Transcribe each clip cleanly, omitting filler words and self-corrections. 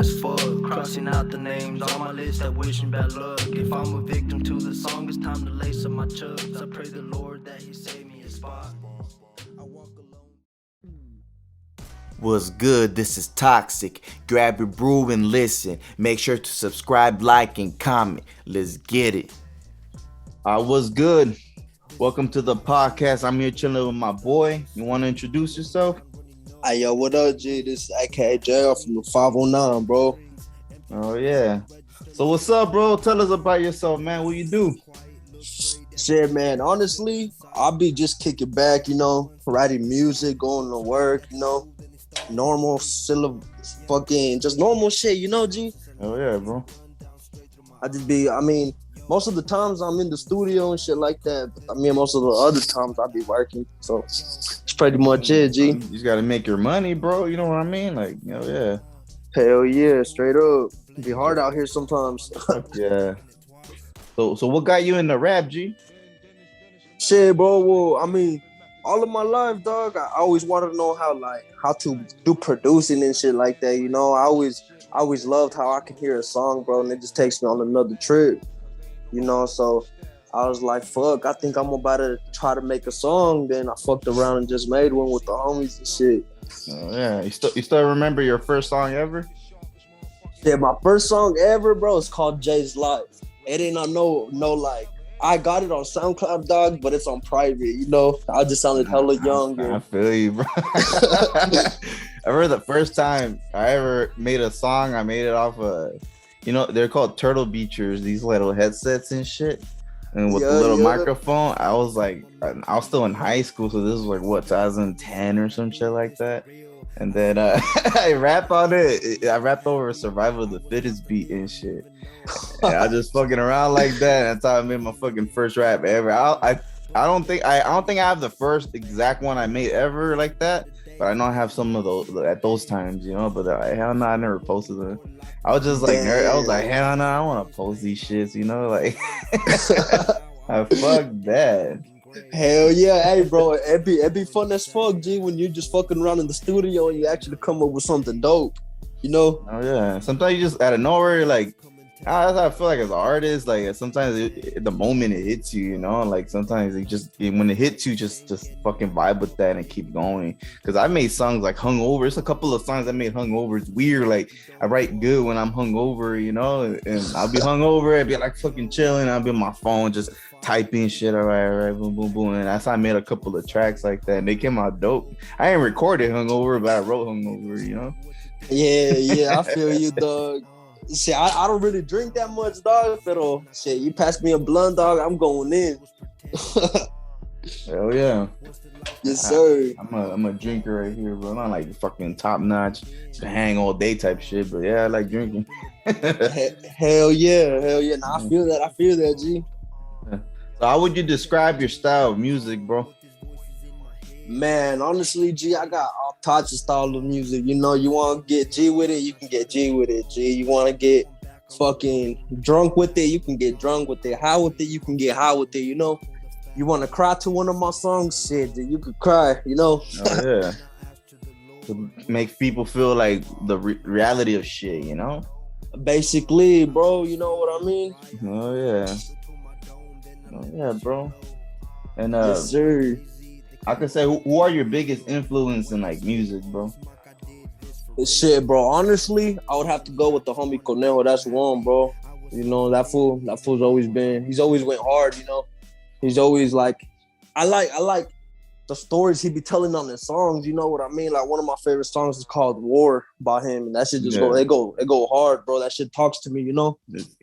as fuck. Crossing out the names on my list that wishing bad luck. If I'm a victim to the song, it's time to lace up my chucks. I pray the Lord that he save me a spot. What's good? This is Toxic. Grab your brew and listen. Make sure to subscribe, like, and comment. Let's get it. What's good? Welcome to the podcast. I'm here chilling with my boy. You want to introduce yourself? Hey, yo, what up, G? This is AKA JR from the 509, bro. Oh, yeah. So what's up, bro? Tell us about yourself, man. What you do? Shit, man. Honestly, I'll be just kicking back, writing music, going to work, normal, just normal shit, G? Oh, yeah, bro. Most of the times I'm in the studio and shit like that. But most of the other times I'll be working. So it's pretty much it, G. You just got to make your money, bro. You know what I mean? Like, yeah. Hell yeah, straight up. It be hard out here sometimes. Yeah. So what got you into rap, G? Shit, bro. Well, all of my life, dog, I always wanted to know how to do producing and shit like that. I always loved how I can hear a song, bro, and it just takes me on another trip. So I was like, fuck, I think I'm about to try to make a song. Then I fucked around and just made one with the homies and shit. Oh, yeah. You still remember your first song ever? Yeah, my first song ever, bro, is called Jay's Life. It ain't I got it on SoundCloud, dog, but it's on private, I just sounded hella young. I feel you, bro. I remember the first time I ever made a song, I made it off of, they're called Turtle Beachers, these little headsets and shit. And with the little microphone, I was still in high school, so this was 2010 or some shit like that. And then I rapped on it. I rapped over Survival of the Fittest beat and shit. And I just fucking around like that. That's how I made my fucking first rap ever. I don't think I have the first exact one I made ever like that, but I know I have some of those at those times, But hell no, I never posted them. I was just like, I was like, hell no, I want to post these shits, I fuck that. Hell yeah, hey bro, it'd be fun as fuck, G, when you're just fucking around in the studio and you actually come up with something dope, Oh yeah, sometimes you just out of nowhere, that's how I feel like as an artist. Sometimes the moment it hits you, sometimes when it hits you, just fucking vibe with that and keep going. Because I made songs like hungover. It's a couple of songs I made hungover. It's weird. I write good when I'm hungover, and I'll be hungover. I'd be fucking chilling. I'll be on my phone just typing shit. All right, boom, boom, boom. And that's how I made a couple of tracks like that. And they came out dope. I ain't recorded hungover, but I wrote hungover. Yeah, I feel you, dog. Shit, I don't really drink that much, dog. But shit, you pass me a blunt, dog, I'm going in. Hell yeah. Yes, sir. I'm a drinker right here, bro. I'm not fucking top notch, hang all day type shit, but yeah, I like drinking. Hell yeah. Nah, I feel that, G. So how would you describe your style of music, bro? Man, honestly, G, I got all types of style of music. You want to get G with it, you can get G with it, G. You want to get fucking drunk with it, you can get drunk with it. High with it, you can get high with it, You want to cry to one of my songs, shit, you could cry, Oh, yeah. To make people feel like the reality of shit, Basically, bro, you know what I mean? Oh, yeah. Oh, yeah, bro. And yes, sir. I could say, who are your biggest influence in music, bro? Shit, bro. Honestly, I would have to go with the homie Cornejo. That's one, bro. That fool's he's always went hard. He's always I like the stories he be telling on his songs. You know what I mean? One of my favorite songs is called War by him, and that shit just go hard, bro. That shit talks to me,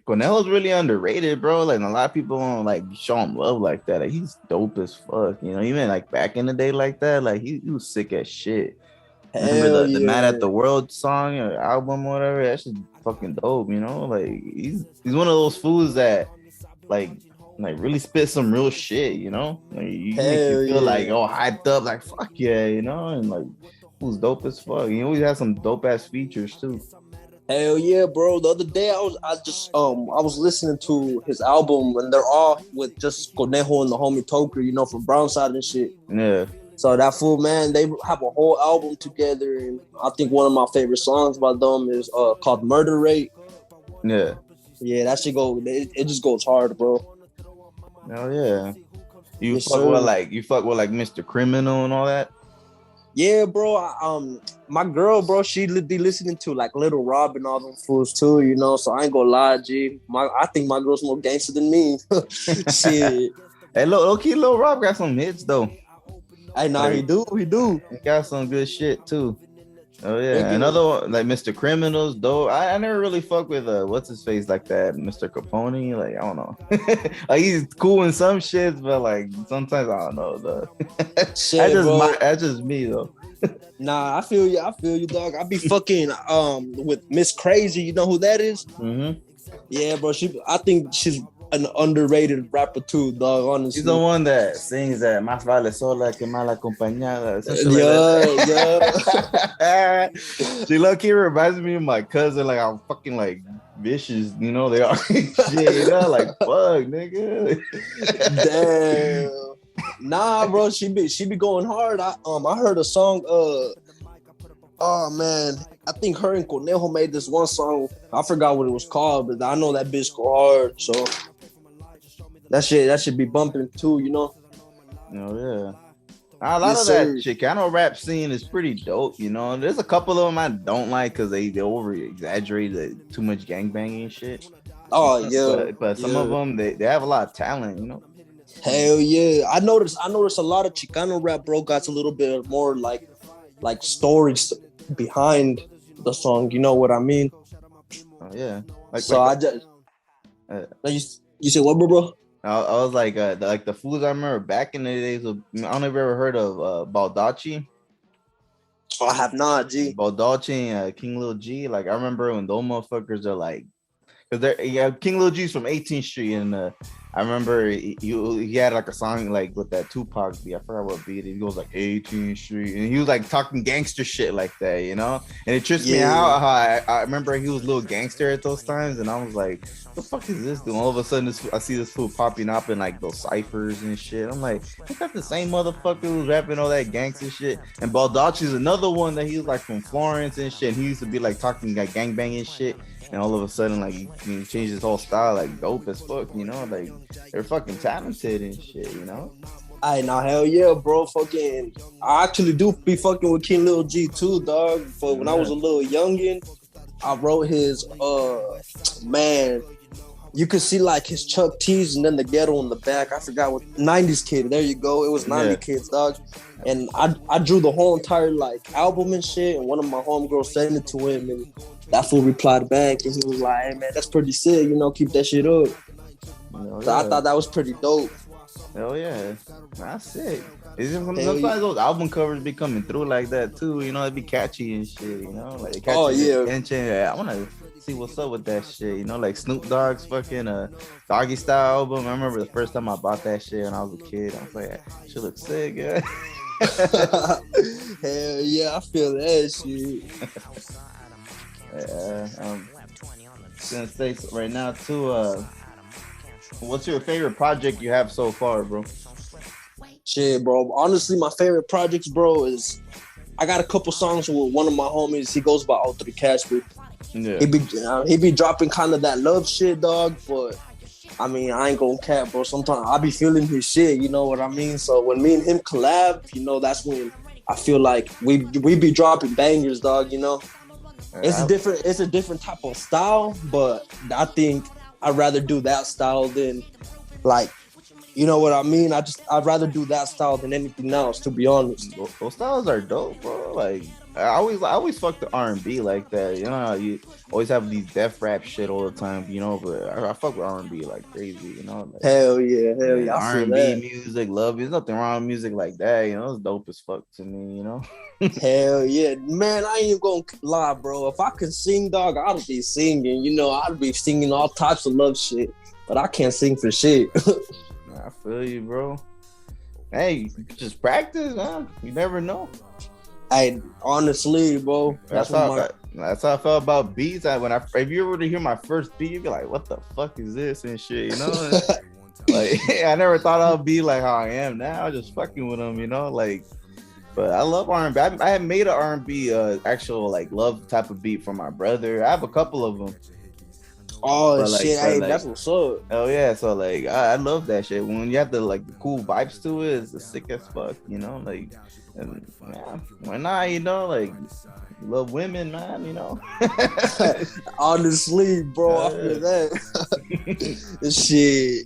Cornejo's really underrated, bro. A lot of people don't show him love like that. He's dope as fuck, even back in the day like that, he was sick as shit. Remember the Mad at the World song or album or whatever? That shit's fucking dope, he's one of those fools that really spit some real shit, you make you feel hyped up, fuck yeah, and who's dope as fuck. He always has some dope ass features too. Hell yeah, bro. The other day I was listening to his album and they're all with just Conejo and the homie Toker, from Brownside and shit. Yeah. So that fool, man, they have a whole album together, and I think one of my favorite songs by them is called "Murder Rate." Yeah. Yeah, that shit it just goes hard, bro. Oh yeah. You Yes, fuck sir. with like Mr. Criminal and all that? Yeah, bro. My girl, bro, she be listening to like Little Rob and all them fools too, you know. So I ain't gonna lie, G. I think my girl's more gangster than me. Shit. Hey, look, key, Lil Rob got some hits though. Hey, nah, he do. He got some good shit too. Oh yeah, another one like Mr. Criminals though. I never really fuck with what's his face like that, Mr. Capone. Like I don't know, like he's cool in some shit, but like sometimes I don't know though. Shit, that's just me though. Nah, I feel you, dog. I be fucking with Miss Crazy. You know who that is? Mm-hmm. Yeah, bro. I think she's an underrated rapper too, dog. Honestly, She's the one that sings that "Más vale sola que mal acompañada." Yeah. She low-key reminds me of my cousin. Like I'm fucking like vicious, you know. They are shit, you know, like fuck, nigga. Damn. Nah, bro. She be going hard. I heard a song. Oh man, I think her and Conejo made this one song. I forgot what it was called, but I know that bitch go hard. So that should be bumping too, you know. Oh yeah. A lot of that Chicano rap scene is pretty dope, you know. There's a couple of them I don't like because they over exaggerate too much gangbanging and shit. Oh yeah, but some of them they have a lot of talent, you know. Hell yeah, I noticed a lot of Chicano rap, bro. Got a little bit more like stories behind the song. You know what I mean? Oh yeah. You said what, bro? I was like the fools I remember back in the days. I don't know if you ever heard of Baldacci. Oh, I have not, G. Baldacci and King Lil G. Like I remember when those motherfuckers are like, because King Lil G's from 18th Street, and I remember he had like a song like with that Tupac beat. I forgot what beat. He goes like 18th Street, and he was like talking gangster shit like that, you know. And it trips me out how I remember he was a little gangster at those times, and I was like, "What the fuck is this doing?" All of a sudden, I see this fool popping up in like those ciphers and shit. I'm like, "Is that the same motherfucker who's rapping all that gangster shit?" And Baldacci's another one that he was like from Florence and shit. And he used to be like talking like gangbanging shit. And all of a sudden, like, he changed his whole style, like, dope as fuck, you know? Like, they're fucking talented and shit, you know? Nah, hell yeah, bro. Fucking, I actually do be fucking with King Lil G too, dog. But when I was a little youngin', I wrote his, man, you could see like his Chuck T's and then the ghetto in the back. I forgot what, 90s Kid. There you go. It was 90 Kids, dog. And I drew the whole entire like album and shit. And one of my homegirls sent it to him, and that fool replied back, and he was like, "Hey man, that's pretty sick. You know, keep that shit up." So I thought that was pretty dope. Hell yeah, that's sick. Sometimes those album covers be coming through like that too. You know, it'd be catchy and shit. You know, like it catches attention. I wanna see what's up with that shit. You know, like Snoop Dogg's fucking Doggy Style album. I remember the first time I bought that shit when I was a kid. I was like, "Shit looks sick, yeah." Hell yeah, I feel that shit. Gonna say right now too. What's your favorite project you have so far, bro? Shit, bro. Honestly, my favorite projects, bro, is I got a couple songs with one of my homies. He goes by Ultra Casper. Yeah. He be dropping kind of that love shit, dog. But I mean, I ain't gonna cap, bro. Sometimes I be feeling his shit. You know what I mean? So when me and him collab, you know, that's when I feel like we be dropping bangers, dog. You know. It's a different type of style, but I think I'd rather do that style than like, you know what I mean? I'd rather do that style than anything else, to be honest. Those styles are dope, bro. Like I always fuck the R&B like that. You know how you always have these death rap shit all the time, you know, but I fuck with R&B like crazy, you know. Like, hell yeah. R&B music, love. There's nothing wrong with music like that, you know. It's dope as fuck to me, you know. Hell yeah, man! I ain't gonna lie, bro. If I could sing, dog, I'd be singing. You know, I'd be singing all types of love shit, but I can't sing for shit. I feel you, bro. Hey, just practice, man. You never know. Hey, honestly, bro, that's how I felt about beats. If you were to hear my first beat, you'd be like, "What the fuck is this?" and shit, you know. Like I never thought I'd be like how I am now. Just fucking with them, you know, like. But I love R&B. I had made an R&B actual like love type of beat for my brother. I have a couple of them. Oh But shit, hey, that's what's up. Oh yeah, so like I love that shit. When you have the like the cool vibes to it, it's sick as fuck, you know. Like, and, yeah, why not? You know, like love women, man. You know. Honestly, bro, I feel that. Shit.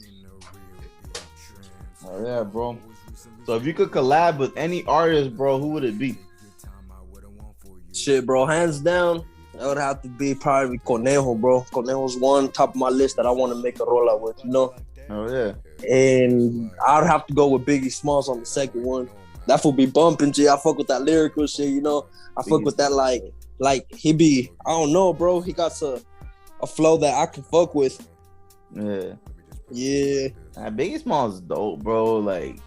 Oh yeah, bro. So if you could collab with any artist, bro, who would it be? Shit, bro, hands down, that would have to be probably Conejo, bro. Conejo's one top of my list that I want to make a rollout with, you know. Oh yeah. And I'd have to go with Biggie Smalls on the second one. That would be bumping, G. I fuck with that lyrical shit, you know. I fuck with that like he be, I don't know, bro. He got a flow that I can fuck with. Yeah. Yeah. Biggie Smalls is dope, bro. Like,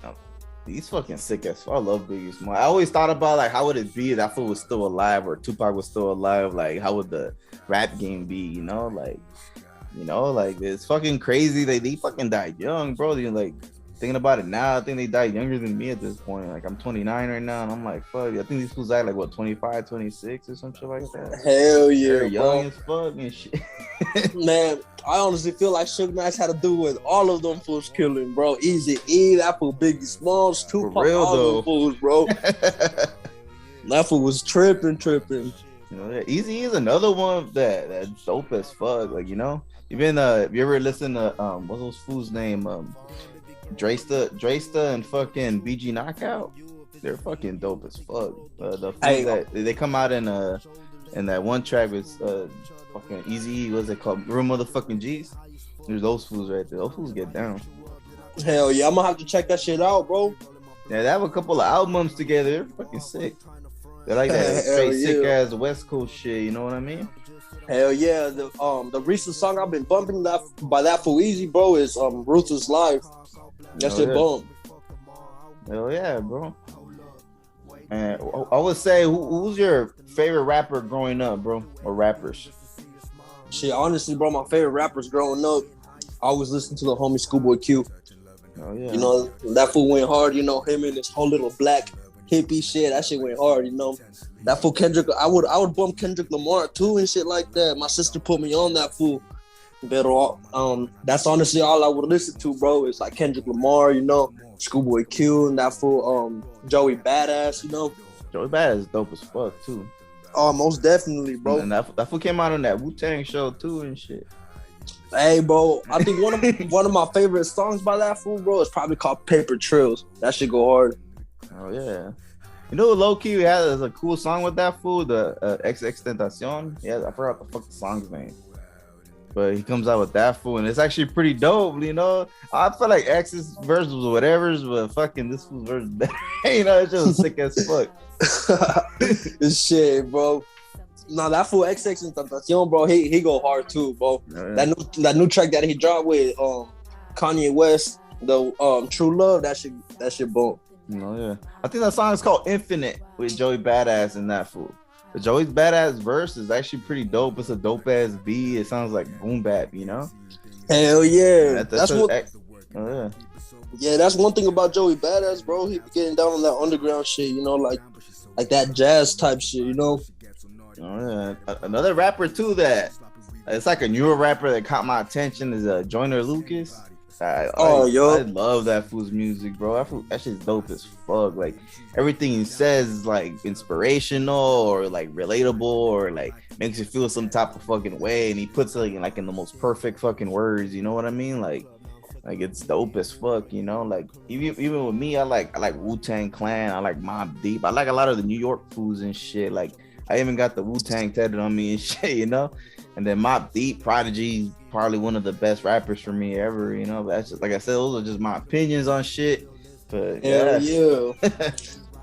he's fucking sick as fuck. I love Biggie Smalls. I always thought about like how would it be if that fool was still alive or Tupac was still alive. Like, how would the rap game be? You know, like it's fucking crazy. They fucking died young, bro. They like thinking about it now. I think they died younger than me at this point. Like, I'm 29 right now, and I'm like, fuck. I think these fools died like what 25, 26 or some shit like that. Hell yeah, they're young as fuck and shit. Man, I honestly feel like Suge Knight had to do with all of them fools killing, bro. Easy E, that fool Biggie Smalls, Tupac, all them fools, bro. That fool was tripping. You know, Easy is another one that's dope as fuck. Like, you know, even if you ever listen to what's those fools' name? Dresta and fucking BG Knockout. They're fucking dope as fuck. The fools that they come out in that one track with fucking Easy, what's it called? Real Motherfucking G's. There's those fools right there. Those fools get down. Hell yeah, I'm gonna have to check that shit out, bro. Yeah, they have a couple of albums together. They're fucking sick. They like that straight sick ass West Coast shit. You know what I mean? Hell yeah. The recent song I've been bumping by that for Easy, bro, is Ruthless Life. That's it, bump. Hell yeah, bro. And I would say, who's your favorite rapper growing up, bro, or rappers? Shit, honestly, bro, my favorite rappers growing up, I always listen to the homie Schoolboy Q. Oh yeah. You know, that fool went hard. You know, him and his whole little black hippie shit. That shit went hard. You know, that fool Kendrick. I would bump Kendrick Lamar too and shit like that. My sister put me on that fool. But that's honestly all I would listen to, bro. It's like Kendrick Lamar, you know, Schoolboy Q, and that fool Joey Badass, you know. Joey Badass is dope as fuck too. Oh, most definitely, bro. And that fool came out on that Wu-Tang show too and shit. Hey, bro, I think one of my favorite songs by that fool, bro, is probably called Paper Trails. That shit go hard. Oh yeah. You know, low key has a cool song with that fool, the XXXTentacion. Yeah, I forgot the fuck the song's name. But he comes out with that fool, and it's actually pretty dope, you know. I feel like X's verse was whatever's, but fucking this fool's verse, you know, it's just sick as fuck. Shit, bro. No, that fool XXXTentacion, bro, he go hard too, bro. Yeah. That new track that he dropped with Kanye West, the True Love, that shit bump. Oh yeah, I think that song is called Infinite with Joey Badass and that fool. But Joey's Badass verse is actually pretty dope. It's a dope ass beat. It sounds like boom bap, you know. Hell yeah, that's one thing about Joey Badass, bro. He be getting down on that underground shit, you know, like that jazz type shit, you know. Oh yeah, another rapper too that it's like a newer rapper that caught my attention is Joyner Lucas. I love that fool's music, bro. That shit's dope as fuck. Like everything he says is like inspirational or like relatable or like makes you feel some type of fucking way, and he puts it like in the most perfect fucking words. You know what I mean? Like it's dope as fuck. You know, like even with me, I like Wu-Tang Clan. I like Mobb Deep. I like a lot of the New York fools and shit. Like I even got the Wu-Tang tatted on me and shit. You know. And then Mobb Deep, Prodigy, probably one of the best rappers for me ever, you know. But that's just, like I said, those are just my opinions on shit. But yeah.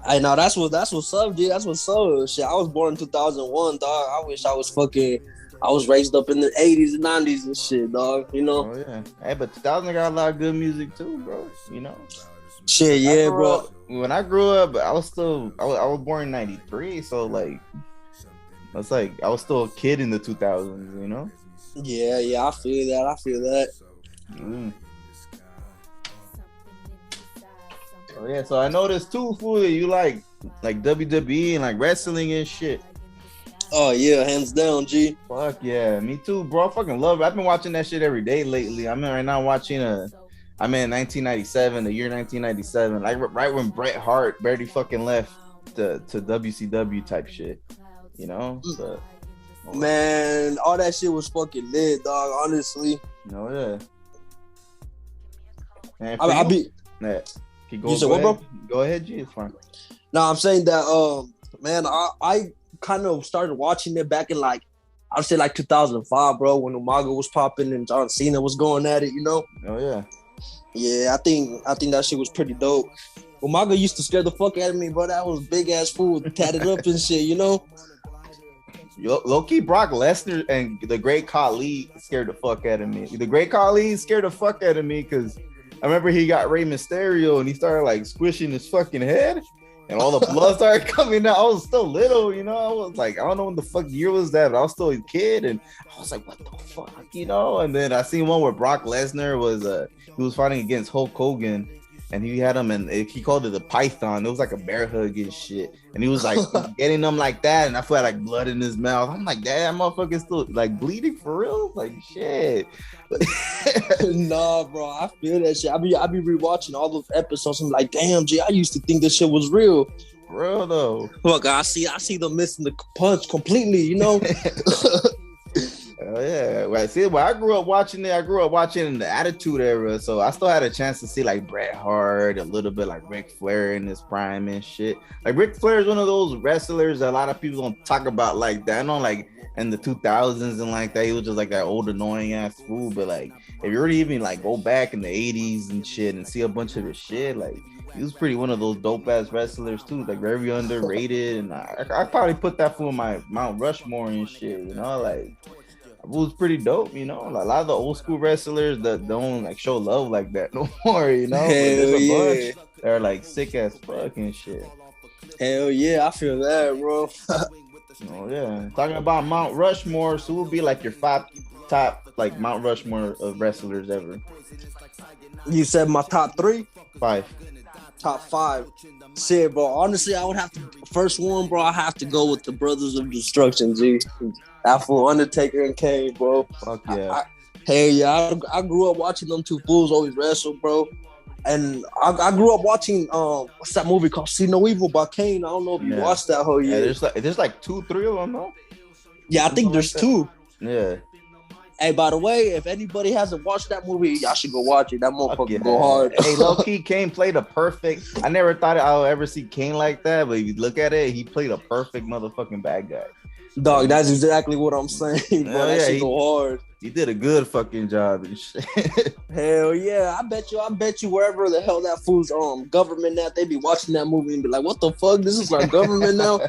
I know that's what's up, G. That's what's up. Shit, I was born in 2001, dog. I wish I was raised up in the 80s and 90s and shit, dog. You know. Oh yeah. Hey, but 2000 got a lot of good music too, bro. You know. Shit, yeah, bro. When I grew up, I was born in 93, so like. That's like I was still a kid in the 2000s, you know. Yeah, I feel that. Oh yeah, so I noticed too, fool, that you like WWE and like wrestling and shit. Oh yeah, hands down, G. Fuck yeah, me too, bro. I fucking love it. I've been watching that shit every day lately. I'm in right now watching I'm in 1997, the year 1997, like right when Bret Hart barely fucking left to WCW type shit, you know. But, man, all that shit was fucking lit, dog. Honestly. No, yeah. And I be. Yeah. You said what, bro? Go ahead, G. It's fine. No, I'm saying that. Man, I kind of started watching it back in like, I'd say like 2005, bro, when Umaga was popping and John Cena was going at it, you know? Oh yeah. Yeah, I think that shit was pretty dope. Umaga used to scare the fuck out of me, bro. That was big ass fool, tatted up and shit, you know? Low-key, Brock Lesnar and the Great Khali scared the fuck out of me. The Great Khali scared the fuck out of me because I remember he got Rey Mysterio and he started like squishing his fucking head. And all the blood started coming out. I was still little, you know. I was like, I don't know when the fuck year was that, but I was still a kid, and I was like, what the fuck, you know? And then I seen one where Brock Lesnar was he was fighting against Hulk Hogan, and he had him, and he called it a python. It was like a bear hug and shit, and he was like getting them like that, and I felt like blood in his mouth. I'm like, damn, motherfucker's still like bleeding for real, like shit. Nah, bro, I feel that shit. I be rewatching all those episodes. I'm like, damn, G, I used to think this shit was real. For real though. Look, I see them missing the punch completely, you know. Oh yeah, well, see, when I grew up watching it, in the Attitude Era, so I still had a chance to see like Bret Hart, a little bit like Ric Flair in his prime and shit. Like Ric Flair is one of those wrestlers that a lot of people don't talk about like that. I know, like in the 2000s and like that, he was just like that old annoying ass fool. But like, if you really even like go back in the 80s and shit and see a bunch of his shit, like he was pretty one of those dope ass wrestlers too, like very underrated. And I probably put that fool in my Mount Rushmore and shit, you know, like. It was pretty dope, you know. Like, a lot of the old school wrestlers that don't like show love like that no more, you know. Hell yeah, they're like sick as fuck and shit. Hell yeah, I feel that, bro. Oh yeah. Talking about Mount Rushmore, so who would be like your 5 top like Mount Rushmore of wrestlers ever? You said my top 3? 5. Top 5. Shit, bro. Honestly, I would have to first one, bro. I have to go with the Brothers of Destruction, G. That fool Undertaker and Kane, bro. Fuck yeah. Hell yeah. I grew up watching them two fools always wrestle, bro. And I grew up watching what's that movie called See No Evil by Kane? I don't know if you watched that whole year. Yeah, there's like 2, 3 of them, though. Yeah, I think there's 2. Yeah. Hey, by the way, if anybody hasn't watched that movie, y'all should go watch it. That motherfucker go hard. Hey, low-key, Kane played a perfect... I never thought I'll ever see Kane like that, but if you look at it, he played a perfect motherfucking bad guy. Dog, that's exactly what I'm saying, bro. That shit go hard. He did a good fucking job and shit. Hell yeah. I bet you wherever the hell that fool's government at, they be watching that movie and be like, what the fuck? This is our government now?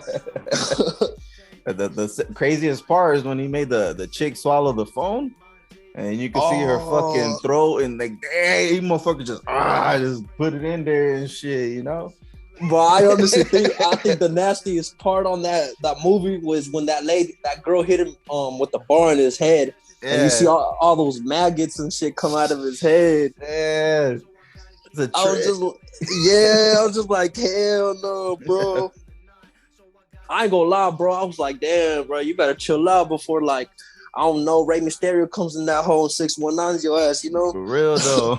The craziest part is when he made the chick swallow the phone, and you can see her fucking throat, and like, dang, he motherfucker just put it in there and shit, you know. But I honestly think the nastiest part on that movie was when that girl hit him with the bar in his head, and you see all those maggots and shit come out of his head. Yeah, I was just like, hell no, bro. I ain't gonna lie, bro. I was like, damn, bro, you better chill out before, like, I don't know, Rey Mysterio comes in that whole 619's your ass, you know? For real, though.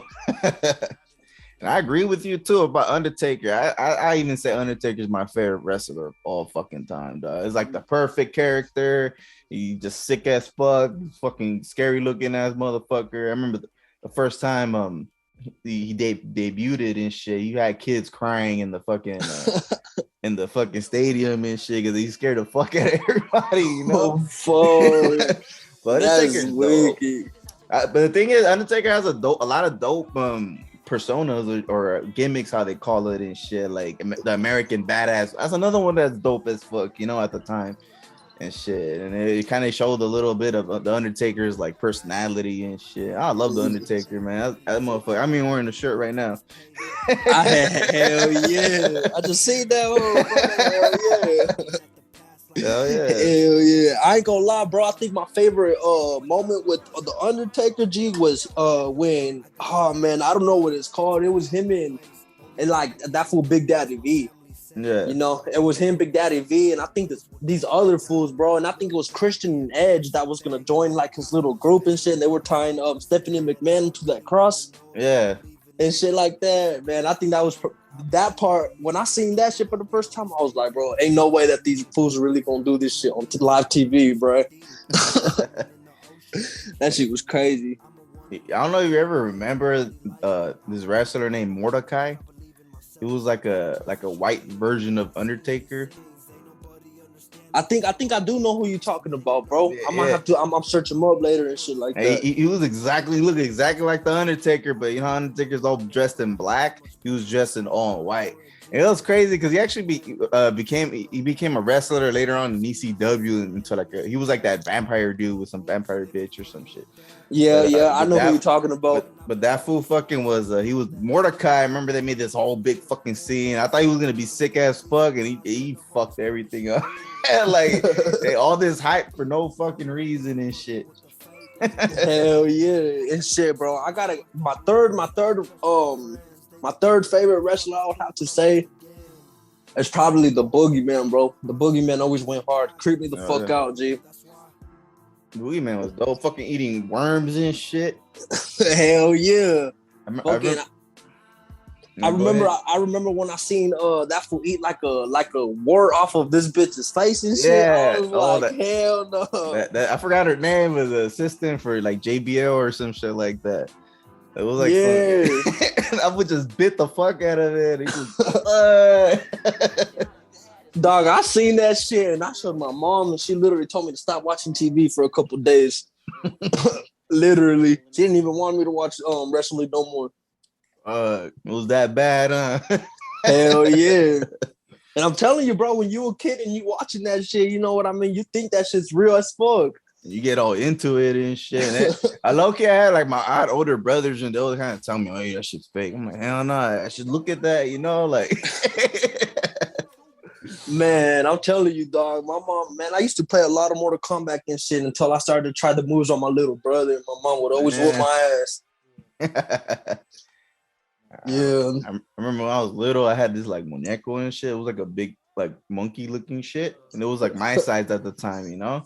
And I agree with you, too, about Undertaker. I even say Undertaker's my favorite wrestler of all fucking time, dog. It's like the perfect character. He just sick as fuck, fucking scary looking ass motherfucker. I remember the first time he debuted it and shit. You had kids crying in the fucking in the fucking stadium and shit because he scared the fuck out of everybody, you know. Oh, fuck. But Undertaker's wicked. But the thing is, Undertaker has a lot of dope personas or gimmicks, how they call it and shit. Like the American Badass. That's another one that's dope as fuck, you know, at the time. And shit, and it kind of showed a little bit of the Undertaker's like personality and shit. I love the Undertaker, man. That motherfucker. I'm even wearing the shirt right now. Hell yeah! I just seen that one. Hell yeah! Hell yeah! I ain't gonna lie, bro. I think my favorite moment with the Undertaker G was when I don't know what it's called. It was him and and like that fool Big Daddy V. Yeah. You know, it was him, Big Daddy V, and I think these other fools, bro, and I think it was Christian and Edge that was gonna join like his little group and shit. And they were tying Stephanie McMahon to that cross, Yeah, and shit like that, man. I think that part. When I seen that shit for the first time, I was like, bro, ain't no way that these fools are really gonna do this shit on live TV, bro. That shit was crazy. I don't know if you ever remember this wrestler named Mordecai. He was like a white version of Undertaker. I think I do know who you're talking about, bro. I might have to. I'm searching him up later and shit like that. He looked exactly like the Undertaker, but you know Undertaker's all dressed in black. He was dressed in all in white. And it was crazy because he actually became a wrestler later on in ECW until he was like that vampire dude with some vampire bitch or some shit. Yeah, I know who you're talking about. But that fool fucking was he was Mordecai. I remember they made this whole big fucking scene. I thought he was gonna be sick as fuck, and he fucked everything up. Like all this hype for no fucking reason and shit. Hell yeah and shit, bro. I got my third favorite wrestler. I would have to say is probably the Boogeyman, bro. The Boogeyman always went hard. Creep me the fuck out, G. The Boogeyman was dope, fucking eating worms and shit. Hell yeah. I remember when I seen that fool eat like a wart off of this bitch's face and shit. Yeah, I was like, hell no. I forgot her name, was the assistant for like JBL or some shit like that. It was like, I would just bit the fuck out of it. Dog, I seen that shit and I showed my mom and she literally told me to stop watching TV for a couple days. Literally, she didn't even want me to watch wrestling no more. It was that bad, huh? Hell yeah. And I'm telling you, bro, when you a kid and you watching that shit, you know what I mean? You think that shit's real as fuck. You get all into it and shit. I low-key had like my odd older brothers and they would kind of tell me, oh, yeah, that shit's fake. I'm like, hell no, I should look at that, you know, like. Man, I'm telling you, dog. My mom, man, I used to play a lot of Mortal Kombat and shit until I started to try the moves on my little brother. And my mom would always whoop my ass. Yeah. I remember when I was little, I had this like muñeco and shit. It was like a big like monkey looking shit. And it was like my size at the time, you know?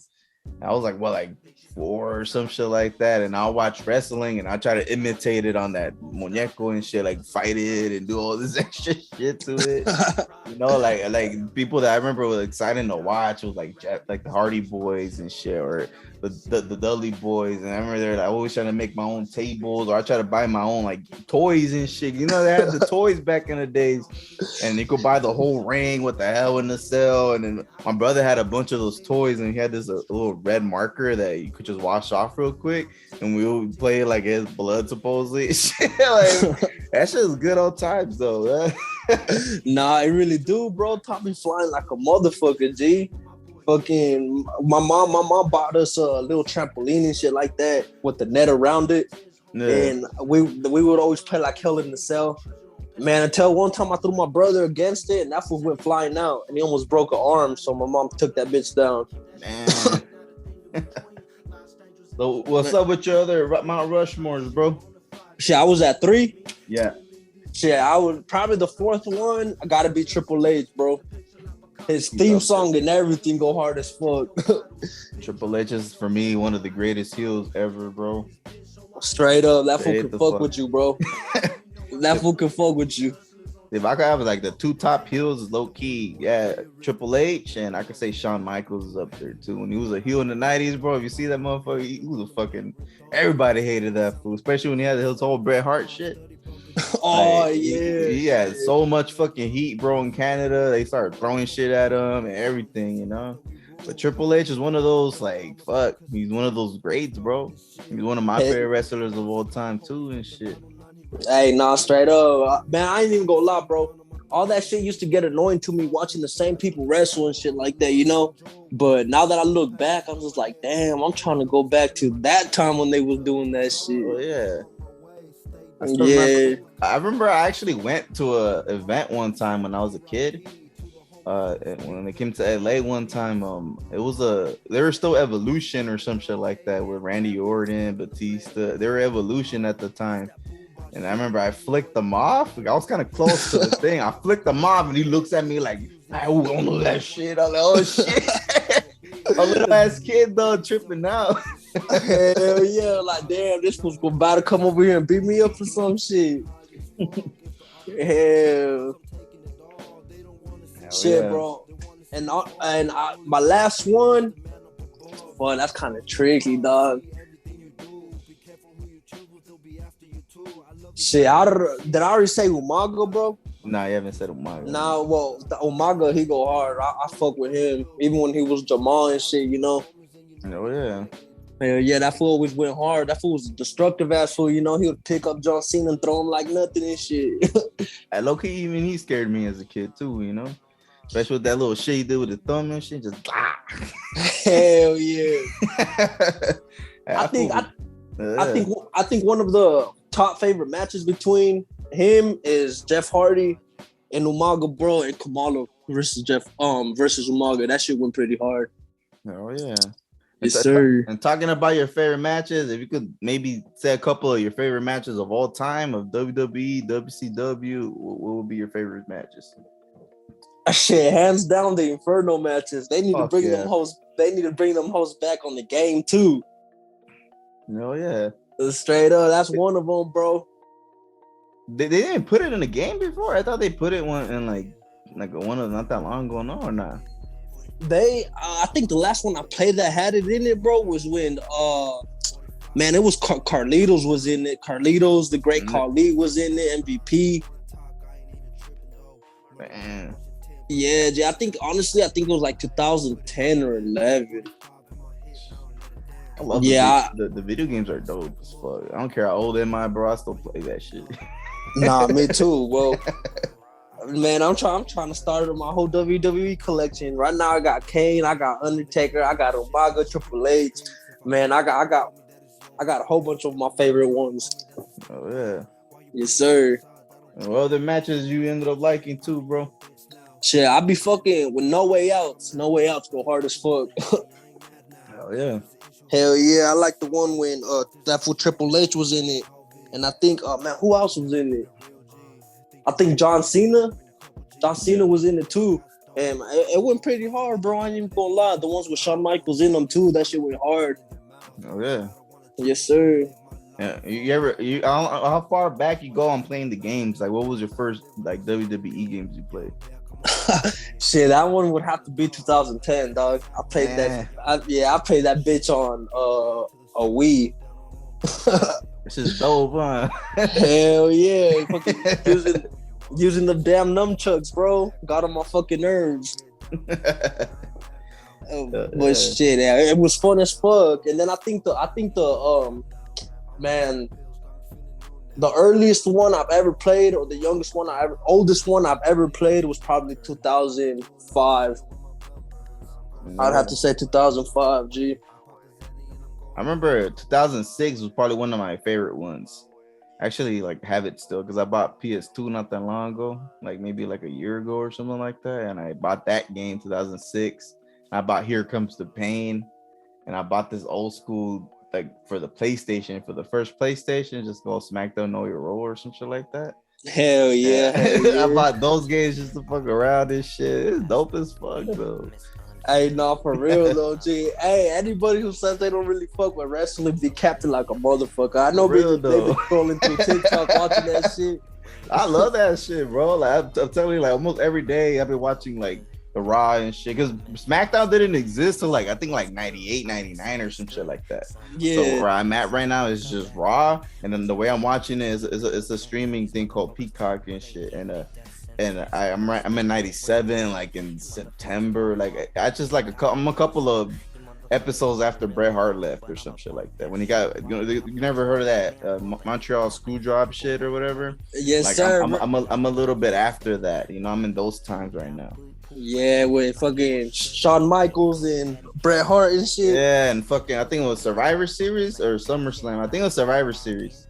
I was like, what, like 4 or some shit like that. And I'll watch wrestling and I try to imitate it on that muñeco and shit, like fight it and do all this extra shit to it. You know, like people that I remember was exciting to watch. It was like the Hardy Boys and shit, or the Dudley Boys. And I remember they're like, always trying to make my own tables, or I try to buy my own like toys and shit. You know, they had the toys back in the days, and you could buy the whole ring with the Hell in the Cell. And then my brother had a bunch of those toys, and he had this little red marker that you could just wash off real quick, and we would play like his blood supposedly. Like, that shit was good old times though. Nah, it really do, bro. Taught me flying like a motherfucker, G. Fucking my mom bought us a little trampoline and shit like that with the net around it. Yeah. And we would always play like Hell in the Cell. Man, until one time I threw my brother against it and that fool went flying out and he almost broke an arm. So my mom took that bitch down. Man. So what's up with your other Mount Rushmores, bro? Shit, I was at 3. Yeah. Shit, I would probably the 4th one. I gotta be Triple H, bro. His theme song and everything go hard as fuck. Triple H is for me one of the greatest heels ever, bro. Straight up, that fool can fuck with you, bro. That fool can fuck with you. If I could have like the 2 top heels, is low key, yeah, Triple H, and I could say Shawn Michaels is up there too. When he was a heel in the 90s, bro, if you see that motherfucker, he was a fucking, everybody hated that fool, especially when he had his whole Bret Hart shit. Oh, like, yeah. He had so much fucking heat, bro, in Canada. They started throwing shit at him and everything, you know. But Triple H is one of those, like, fuck, he's one of those greats, bro. He's one of my favorite wrestlers of all time too and shit. Hey, nah, straight up. Man, I ain't even gonna lie, bro. All that shit used to get annoying to me watching the same people wrestle and shit like that, you know? But now that I look back, I'm just like, damn, I'm trying to go back to that time when they was doing that shit. Oh, yeah. I remember I actually went to a event one time when I was a kid. And when they came to LA one time, they were still Evolution or some shit like that with Randy Orton, Batista. They were Evolution at the time. And I remember I flicked them off. I was kind of close to the thing. I flicked them off, and he looks at me like, I don't know that shit. I'm like, oh shit. A little ass kid though, tripping out. Hell yeah, like damn, this was about to come over here and beat me up for some shit. Hell shit, yeah. bro. And my last one, boy, that's kind of tricky, dog. Shit, did I already say Umaga, bro? Nah, you haven't said Umaga. Nah, well, the Umaga, he go hard. I fuck with him, even when he was Jamal and shit, you know? Oh, yeah. Hell yeah, that fool always went hard. That fool was a destructive ass fool, you know? He would pick up John Cena and throw him like nothing and shit. At low-key, even he scared me as a kid, too, you know? Especially with that little shit he did with the thumb and shit, just Hell yeah. I think one of the top favorite matches between him is Jeff Hardy and Umaga, bro, and Kamala versus Umaga. That shit went pretty hard. Oh yeah. Yes, sir. And talking about your favorite matches, if you could maybe say a couple of your favorite matches of all time of WWE, WCW, what would be your favorite matches? Shit, hands down the Inferno matches. They need to bring them hosts. They need to bring them hosts back on the game too. Oh yeah. Straight up, that's one of them, bro. They didn't put it in the game before. I thought they put it one in like one of not that long ago, no or not. I think the last one I played that had it in it, bro, was when man, it was Carlitos was in it. Carlitos, the great Khali was in it. MVP. Man. Yeah, I think honestly, it was like 2010 or 11. I love the video games are dope as fuck. I don't care how old am I, bro. I still play that shit. Nah, me too. Well, man, I'm trying to start my whole WWE collection. Right now, I got Kane, I got Undertaker, I got Umaga, Triple H. Man, I got a whole bunch of my favorite ones. Oh yeah. Yes, sir. What other matches you ended up liking too, bro? Shit, I be fucking with No Way Outs. No Way Outs go hard as fuck. Oh yeah. Hell yeah, I like the one when that fool Triple H was in it. And I think, man, who else was in it? I think John Cena. John Cena was in it too. And it went pretty hard, bro. I ain't even gonna lie. The ones with Shawn Michaels in them too, that shit went hard. Oh yeah. Yes, sir. Yeah. How far back you go on playing the games? Like, what was your first like WWE games you played? Shit, that one would have to be 2010, dog. I played that. I played that bitch on a Wii. This is dope, huh? Hell yeah, fucking using the damn nunchucks, bro. Got on my fucking nerves. But shit, yeah, it was fun as fuck. And then I think the man, the earliest one I've ever played, or the oldest one I've ever played was probably 2005. I'd have to say 2005, G. I remember 2006 was probably one of my favorite ones. Actually, like have it still because I bought PS2 not that long ago, like maybe like a year ago or something like that. And I bought that game 2006. I bought Here Comes the Pain, and I bought this old school like for the PlayStation, for the first PlayStation, just go SmackDown Know Your Role or some shit like that. Hell yeah. I bought those games just to fuck around and shit. It's dope as fuck though. Hey, no, for real though, G. Hey, anybody who says they don't really fuck with wrestling be capping like a motherfucker. I know they be scrolling through TikTok watching that shit. I love that shit, bro. Like I'm telling you, like almost every day I've been watching like the Raw and shit, because SmackDown didn't exist till like I think like 98, 99 or some shit like that. Yeah. So where I'm at right now is just Raw, and then the way I'm watching it is a streaming thing called Peacock and shit, and I'm in 97 like in September. Like I just like I'm a couple of episodes after Bret Hart left or some shit like that. When he got, you never heard of that Montreal Screwjob shit or whatever? Yes, like, sir. I'm a little bit after that. You know, I'm in those times right now. Yeah, with fucking Shawn Michaels and Bret Hart and shit. Yeah, and fucking I think it was Survivor Series or SummerSlam. I think it was Survivor Series.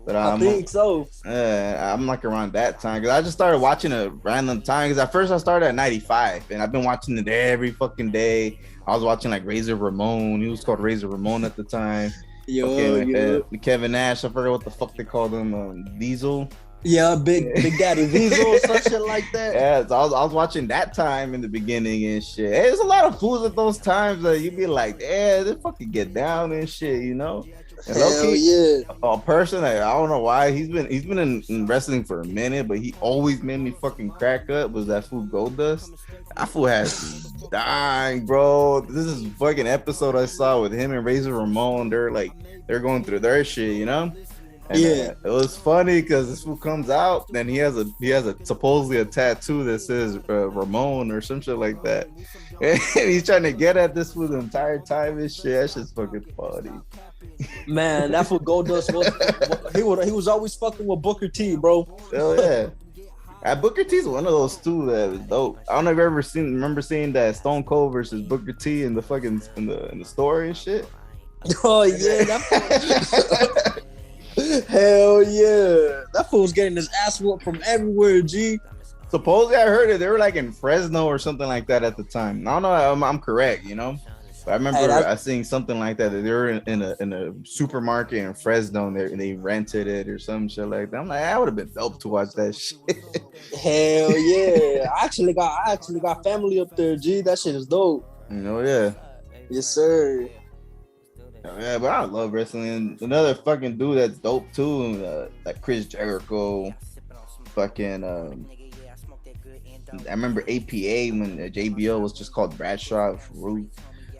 But I think so. I'm like around that time because I just started watching a random time. Because at first I started at 95, and I've been watching it every fucking day. I was watching like Razor Ramon. He was called Razor Ramon at the time. Kevin Nash. I forgot what the fuck they called him. Diesel. Yeah, Big Daddy Weasel or some shit like that. Yeah, so I was watching that time in the beginning and shit. Hey, there's a lot of fools at those times that you be like, yeah, they fucking get down and shit, you know. And Hell yeah. A person I don't know why he's been in wrestling for a minute, but he always made me fucking crack up. Was that fool Goldust? That fool has me dying, bro. This is a fucking episode I saw with him and Razor Ramon. They're going through their shit, you know. And, it was funny because this fool comes out and he has a supposedly a tattoo that says Ramon or some shit like that, and he's trying to get at this fool the entire time and shit. That shit's fucking funny. Man, that's what Goldust was. He was always fucking with Booker T, bro. Hell yeah. Booker T's one of those two that was dope. I don't know if you ever remember seeing that Stone Cold versus Booker T in the fucking in the story and shit. Oh yeah, hell yeah. That fool was getting his ass whooped from everywhere, G. Supposedly I heard it. They were like in Fresno or something like that at the time. I don't know. I'm correct, you know. But I remember I seeing something like that. They were in a supermarket in Fresno and they rented it or some shit like that. I'm like, I would have been dope to watch that shit. Hell yeah. I actually got family up there, G. That shit is dope. Yeah. Yes, sir. Yeah, but I love wrestling. Another fucking dude that's dope too, like Chris Jericho. Fucking I remember APA when JBL was just called Bradshaw Root.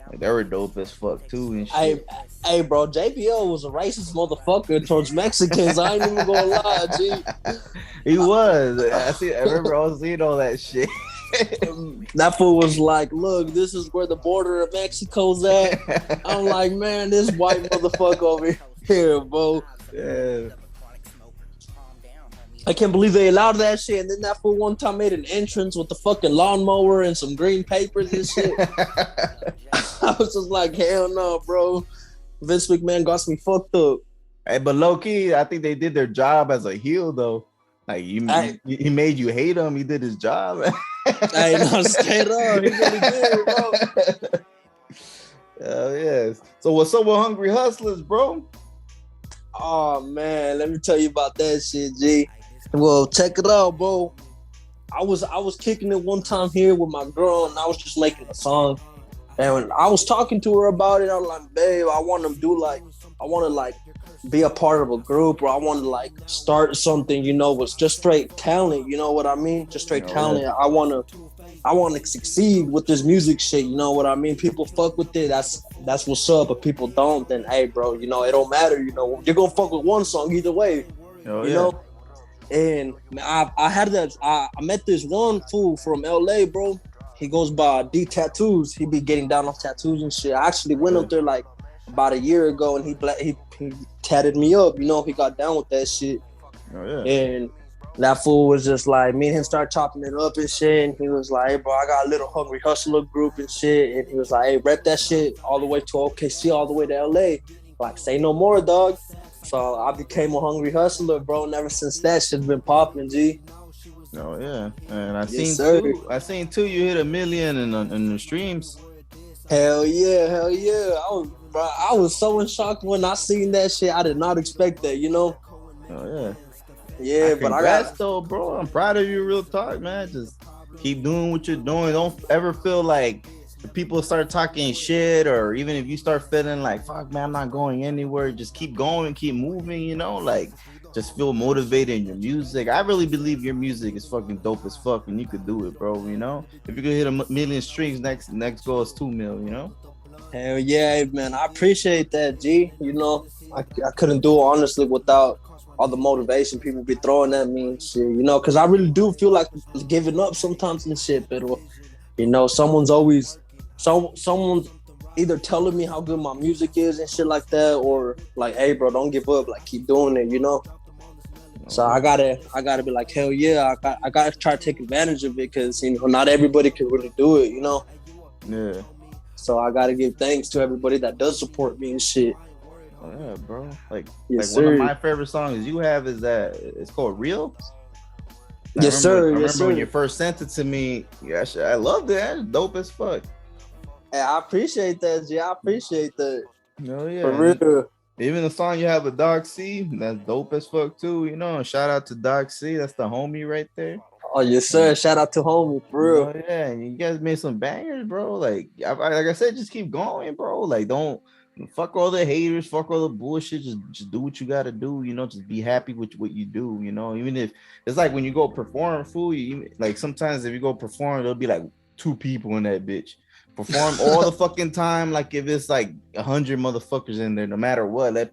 Like, they were dope as fuck too and shit. Hey, bro, JBL was a racist motherfucker towards Mexicans. I ain't even gonna lie, G. He was. I remember I was seeing all that shit. That fool was like, look, this is where the border of Mexico's at. I'm like, man, this white motherfucker over here, bro. Yeah. I can't believe they allowed that shit. And then that fool one time made an entrance with the fucking lawnmower and some green papers and shit. I was just like, hell no, bro. Vince McMahon got me fucked up. Hey, but low key, I think they did their job as a heel though. Like he made you hate him. He did his job. Hey, no, straight up. He really did, bro. Oh yes. So what's up with Hungry Hustlers, bro? Oh man, let me tell you about that shit, G. Well, check it out, bro. I was kicking it one time here with my girl, and I was just making a song. And when I was talking to her about it, I was like, babe, I want to be a part of a group, or I want to start something, with just straight talent. You know what I mean? Just straight talent. Yeah. I want to succeed with this music shit. You know what I mean? People fuck with it. That's what's up. But people don't, then hey, bro, it don't matter. You're gonna fuck with one song either way. You know. And I met this one fool from LA, bro. He goes by D Tattoos. He be getting down off tattoos and shit. I actually went up there about a year ago, and he tatted me up. He got down with that shit. Oh yeah. And that fool was just like, me and him started chopping it up and shit. And he was like, hey, bro, I got a little Hungry Hustler group and shit. And he was like, hey, rep that shit all the way to OKC, all the way to LA. Like, say no more, dog. So I became a Hungry Hustler, bro. And ever since that shit's been popping, G. Oh yeah, and I seen too. You hit 1 million in the streams. Hell yeah. I was so in shock when I seen that shit. I did not expect that, Oh yeah. Yeah, but congrats though, bro. I'm proud of you. Real talk, man. Just keep doing what you're doing. Don't ever feel like if people start talking shit, or even if you start feeling like, fuck, man, I'm not going anywhere. Just keep going, keep moving. Just feel motivated in your music. I really believe your music is fucking dope as fuck, and you could do it, bro. If you could hit 1 million streams, next goal is 2 mil. Hell yeah, man. I appreciate that, G. I couldn't do it honestly without all the motivation people be throwing at me and shit. Because I really do feel like giving up sometimes and shit. But someone's either telling me how good my music is and shit like that, or like, hey, bro, don't give up. Like, keep doing it. So I gotta be like, hell yeah, I gotta try to take advantage of it, because not everybody can really do it, Yeah. So I gotta give thanks to everybody that does support me and shit. Oh yeah, bro. Yes, one sir. of my favorite songs you have is that it's called Real. Yes, sir. I remember when you first sent it to me. Yeah, I loved it. That's dope as fuck. Hey, I appreciate that, G. I appreciate that. Oh yeah. For real. Even the song you have with Doc C, that's dope as fuck too. You know, shout out to Doc C. That's the homie right there. Oh yes, sir. Shout out to homie, for real. Yeah, and you guys made some bangers, bro. Like I said, just keep going, bro. Like don't fuck all the haters, fuck all the bullshit. Just do what you gotta do. You know, just be happy with what you do. You know, even if it's like when you go perform, fool. You like sometimes if you go perform, there'll be like 2 people in that bitch. Perform all the fucking time, like if it's like 100 motherfuckers in there, no matter what, let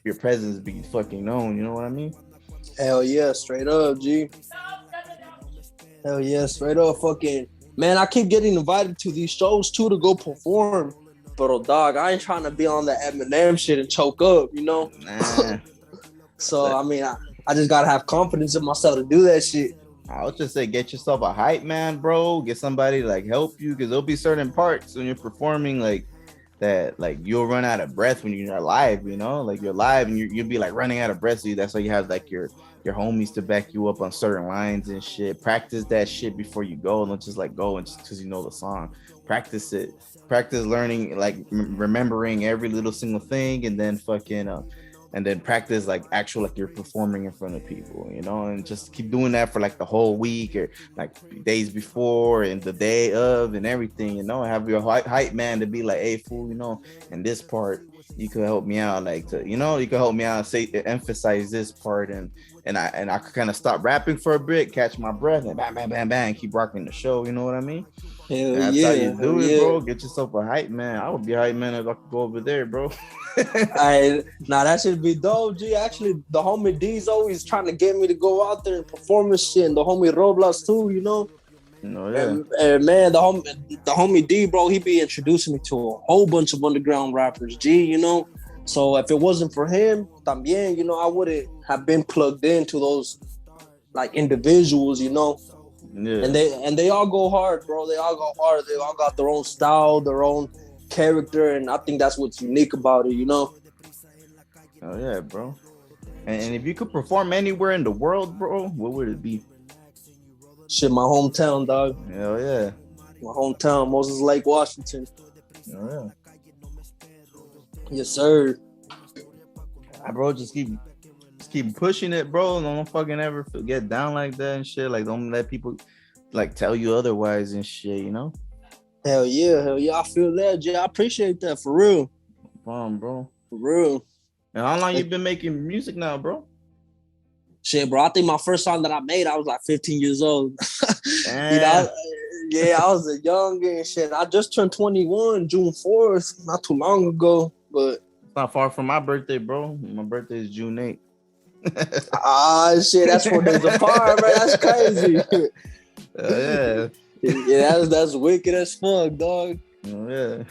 your presence be fucking known. You know what I mean? Hell yeah, straight up, G. Hell yeah, straight up, fucking man. I keep getting invited to these shows too to go perform, but dog, I ain't trying to be on the Eminem shit and choke up, you know. Nah. So I mean, I just gotta have confidence in myself to do that shit. I would just say get yourself a hype man, bro. Get somebody to like help you, because there'll be certain parts when you're performing like that, like you'll run out of breath when you're live, you know, like you're live and you'll be like running out of breath. So that's why you have like your homies to back you up on certain lines and shit. Practice that shit before you go. Don't just like go and just because you know the song. Practice it. Practice learning, like remembering every little single thing, and then fucking and then practice like actual like you're performing in front of people, you know, and just keep doing that for like the whole week or like days before and the day of and everything, you know. Have your hype man to be like, hey fool, you know, in this part you could help me out, like to, you know, you could help me out, say emphasize this part, and I could kind of stop rapping for a bit, catch my breath, and bang bang bang bang, keep rocking the show, you know what I mean? Hell That's yeah, how you do it, yeah. bro. Get yourself a hype man. I would be a hype man if I could go over there, bro. That should be dope, G. Actually, the homie D's always trying to get me to go out there and perform and shit, and the homie Roblox too, you know. No, yeah. And man, the homie D, bro, he be introducing me to a whole bunch of underground rappers, G, you know. So if it wasn't for him, también, you know, I wouldn't have been plugged into those like individuals, you know. Yeah. And they all go hard, bro. They all go hard. They all got their own style, their own character, and I think that's what's unique about it, you know. Oh yeah, bro. And if you could perform anywhere in the world, bro, what would it be? Shit, my hometown, dog. Hell yeah. My hometown, Moses Lake, Washington. Oh yeah. Yes, sir. Bro, just keep pushing it, bro. Don't fucking ever get down like that and shit. Like, don't let people like tell you otherwise and shit, you know? Hell yeah. I feel that, Jay. I appreciate that, for real. Bro. For real. And how long you been making music now, bro? Shit, bro. I think my first song that I made, I was like 15 years old. Damn. You know, yeah, I was a young and shit. I just turned 21 June 4th, not too long ago, but it's not far from my birthday, bro. My birthday is June 8th. Shit, that's 4 days apart, man. That's crazy. Yeah. Yeah, that's wicked as fuck, dog. Oh, yeah.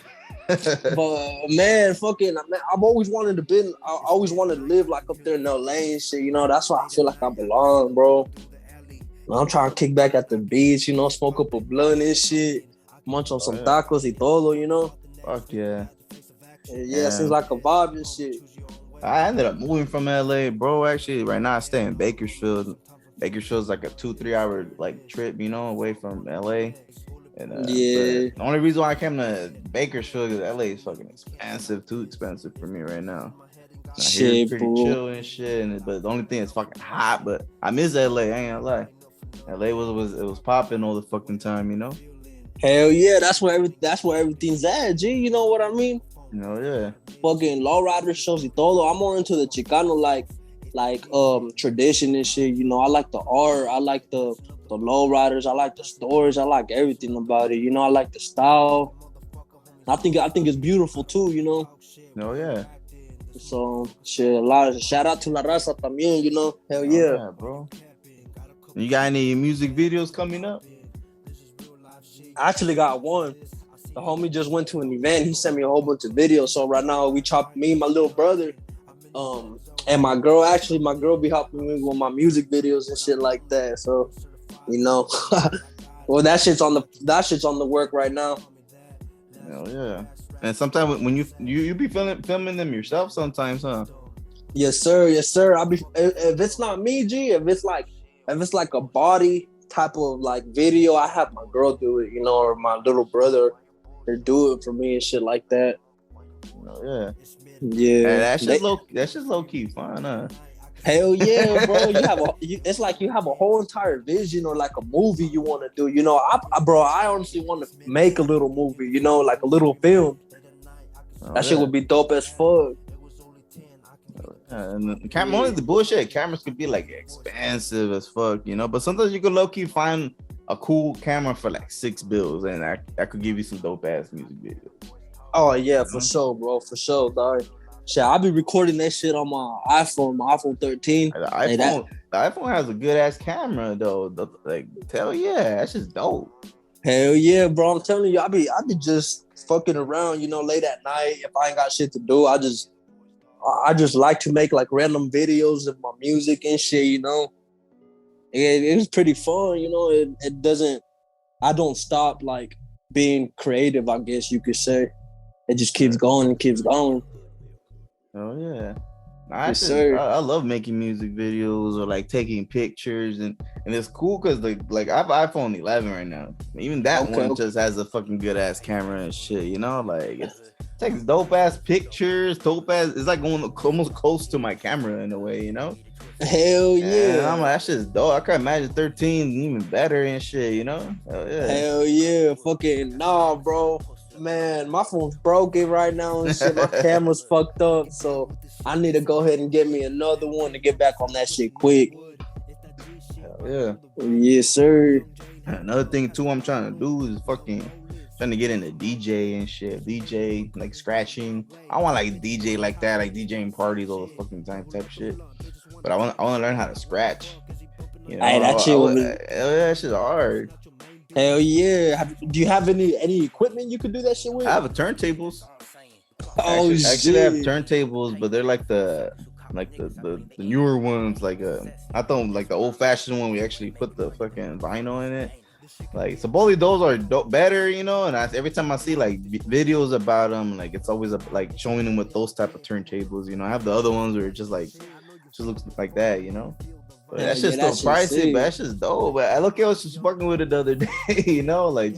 But man, I've always wanted to live like up there in LA and shit, you know. That's why I feel like I belong, bro. I'm trying to kick back at the beach, you know, smoke up a blunt and shit, munch on some tacos y todo, you know. Fuck yeah. Yeah, seems like a vibe and shit. I ended up moving from LA, bro. Actually, right now I stay in Bakersfield. Bakersfield's like a 2-3 hour like trip, you know, away from LA. And the only reason why I came to Bakersfield is LA is fucking expensive, too expensive for me right now. Shit, it's pretty chill and shit, but the only thing is fucking hot. But I miss LA, I ain't gonna lie. LA was popping all the fucking time, you know. Hell yeah, that's where everything's at, G. You know what I mean? Oh yeah. Fucking lowrider shows y todo. I'm more into the Chicano like tradition and shit. You know, I like the art. I like the lowriders. I like the stories. I like everything about it. You know, I like the style. I think it's beautiful too. You know. Oh yeah. So shit, shout out to La Raza también. You know, hell yeah. Oh, yeah, bro. You got any music videos coming up? I actually got one. The homie just went to an event. He sent me a whole bunch of videos. So right now me and my little brother, and my girl be helping me with my music videos and shit like that. So, you know, well, that shit's on the work right now. Hell yeah. And sometimes when you be filming them yourself sometimes, huh? Yes, sir. If it's not me, G, if it's like a body type of like video, I have my girl do it, you know, or my little brother, they do it for me and shit like that. Yeah. Yeah, Hey, that's just low key fun, huh? hell yeah, bro. It's like you have a whole entire vision or like a movie you want to do. You know, I honestly want to make a little movie. You know, like a little film. That shit would be dope as fuck. And the camera, only the bullshit cameras could be like expensive as fuck, you know. But sometimes you could low key find a cool camera for like $6, and that could give you some dope ass music videos. Oh yeah, for sure, bro. For sure, dog. Shit, I'll be recording that shit on my iPhone 13. The iPhone has a good ass camera though. Hell yeah, that's just dope. Hell yeah, bro. I'm telling you, I be just fucking around, you know, late at night. If I ain't got shit to do, I just like to make like random videos of my music and shit, you know. It was pretty fun, you know. I don't stop like being creative, I guess you could say. It just keeps going and keeps going. Oh yeah. I love making music videos or like taking pictures, and it's cool because like I have an iPhone 11 right now. Even that one just has a fucking good ass camera and shit, you know. Like it takes dope ass pictures, it's like going almost close to my camera in a way, you know. Hell yeah! And I'm like, that shit's dope. I can imagine 13 even better and shit, you know. Hell yeah! Fucking nah, bro. Man, my phone's broken right now and shit. My camera's fucked up, so I need to go ahead and get me another one to get back on that shit quick. Yeah. Yes, sir. Another thing too I'm trying to do is fucking trying to get into DJ and shit. DJ, like scratching. I want like DJ like that, like DJing parties all the fucking time type shit. But I want to learn how to scratch. You know, that shit's hard. Hell yeah! Do you have any equipment you could do that shit with? I have turntables. Oh shit! Actually, I have turntables, but they're like the newer ones. Like I thought like the old fashioned one. We actually put the fucking vinyl in it. Like supposedly those are better, you know. And every time I see like videos about them, like it's always like showing them with those type of turntables. You know, I have the other ones where it just looks like that, you know. But that shit's still pricey, but that's just dope. But I look at us just fucking with it the other day, you know, like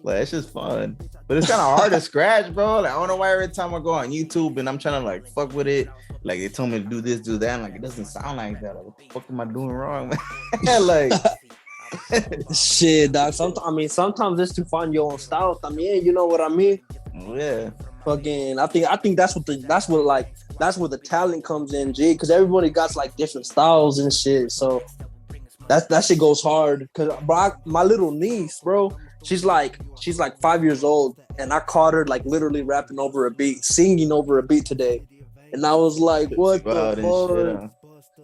that's just fun. But it's kind of hard to scratch, bro. Like I don't know why every time I go on YouTube and I'm trying to like fuck with it, like they told me to do this, do that, and like it doesn't sound like that. Like what the fuck am I doing wrong, man? Like shit, dog. Sometimes it's to find your own style. I mean, you know what I mean? Yeah. Fucking, I think that's where the talent comes in, G. Because everybody got like different styles and shit. So that shit goes hard. Cause my little niece, bro, she's like 5 years old, and I caught her like literally rapping over a beat, singing over a beat today, and I was like, what the fuck?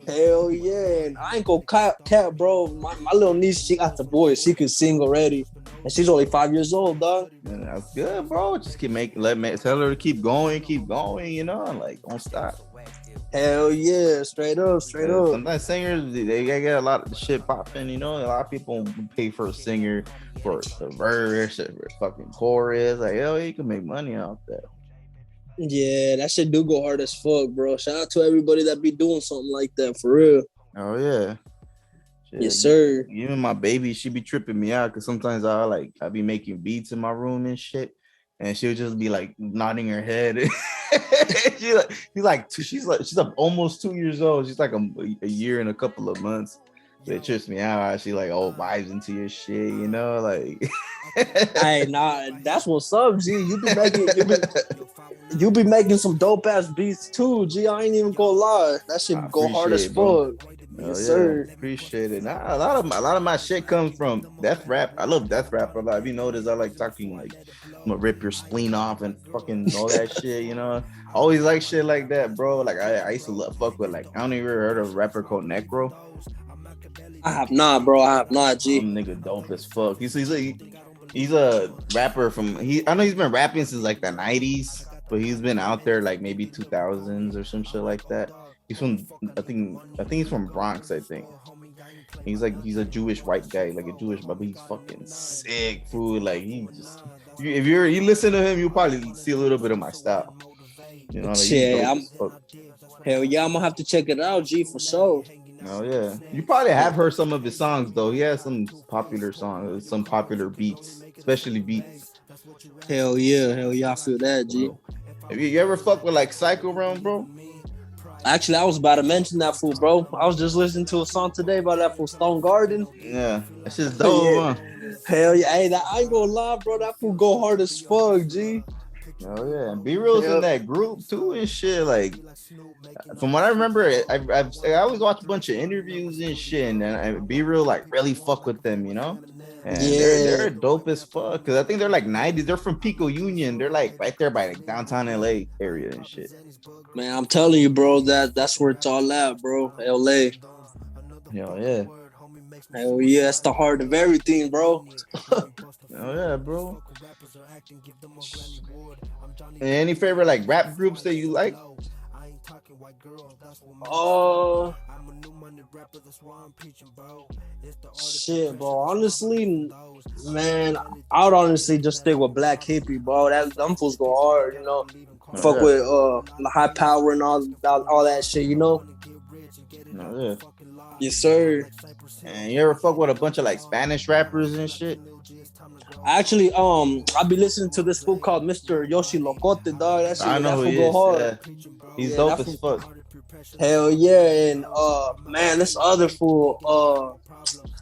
Hell yeah! And I ain't gonna cap, bro. My little niece, she got the voice. She can sing already, and she's only 5 years old, dog. Man, that's good, bro. Just keep tell her to keep going, you know, like don't stop. Hell yeah, straight up. Sometimes singers they get a lot of shit popping, you know. A lot of people pay for a singer for the verse, or fucking chorus. Like, hell, you can make money off that. Yeah, that shit do go hard as fuck, bro. Shout out to everybody that be doing something like that for real. Oh yeah. Shit, yes, sir. Even my baby, she be tripping me out because sometimes I be making beats in my room and shit, and she'll just be like nodding her head. She's almost 2 years old. She's like a year and a couple of months. So it trips me out. She like vibes into your shit, you know, like. Hey, nah, that's what's up, G. You be making some dope ass beats too, G. I ain't even gonna lie. That shit go hard as fuck. Yes, sir. Appreciate it. Nah, a lot of my shit comes from death rap. I love death rap a lot. If you notice, I like talking like I'm gonna rip your spleen off and fucking all that shit, you know. I always like shit like that, bro. Like I used to fuck with like I don't even heard of a rapper called Necro. I have not, bro. I have not, G. Some nigga dope as fuck. He's a rapper I know he's been rapping since like the 90s, but he's been out there like maybe 2000s or some shit like that. He's from I think he's from Bronx, I think. He's a Jewish white guy, like a Jewish, but he's fucking sick, fool. Like he just if you listen to him, you'll probably see a little bit of my style. You know, like, hell yeah, I'm gonna have to check it out, G, for sure. Oh yeah, you probably have heard some of his songs though. He has some popular songs, some popular beats, especially beats. Hell yeah, I feel that, G. You ever fuck with like Psycho Realm, bro? Actually, I was about to mention that fool, bro. I was just listening to a song today about that fool Stone Garden. Yeah, that's just dope, Yeah. huh? Hell yeah. Hey, I ain't gonna lie, bro. That fool go hard as fuck, G. Oh yeah, and B-Real's in that group too and shit. Like, from what I remember, I always watch a bunch of interviews and shit, and B-Real like really fuck with them, you know. And they're dope as fuck because I think they're like 90s. They're from Pico Union. They're like right there by like downtown LA area and shit. Man, I'm telling you, bro, that's where it's all at, bro. LA. Hell yeah. Hell yeah, that's the heart of everything, bro. Oh yeah, bro. Any favorite like rap groups that you like? Oh, shit, bro. Honestly, man, I would honestly just stick with Black Hippie, bro. Them fools go hard, you know. Fuck with High Power and all that shit, you know. Oh, yeah. Yes, sir. And you ever fuck with a bunch of like Spanish rappers and shit? Actually, I be listening to this fool called Mr. Yoshi Locote, dog. That shit, I know that who fool he go hard. is. Yeah. He's dope as fuck. Hell yeah, and man, this other fool,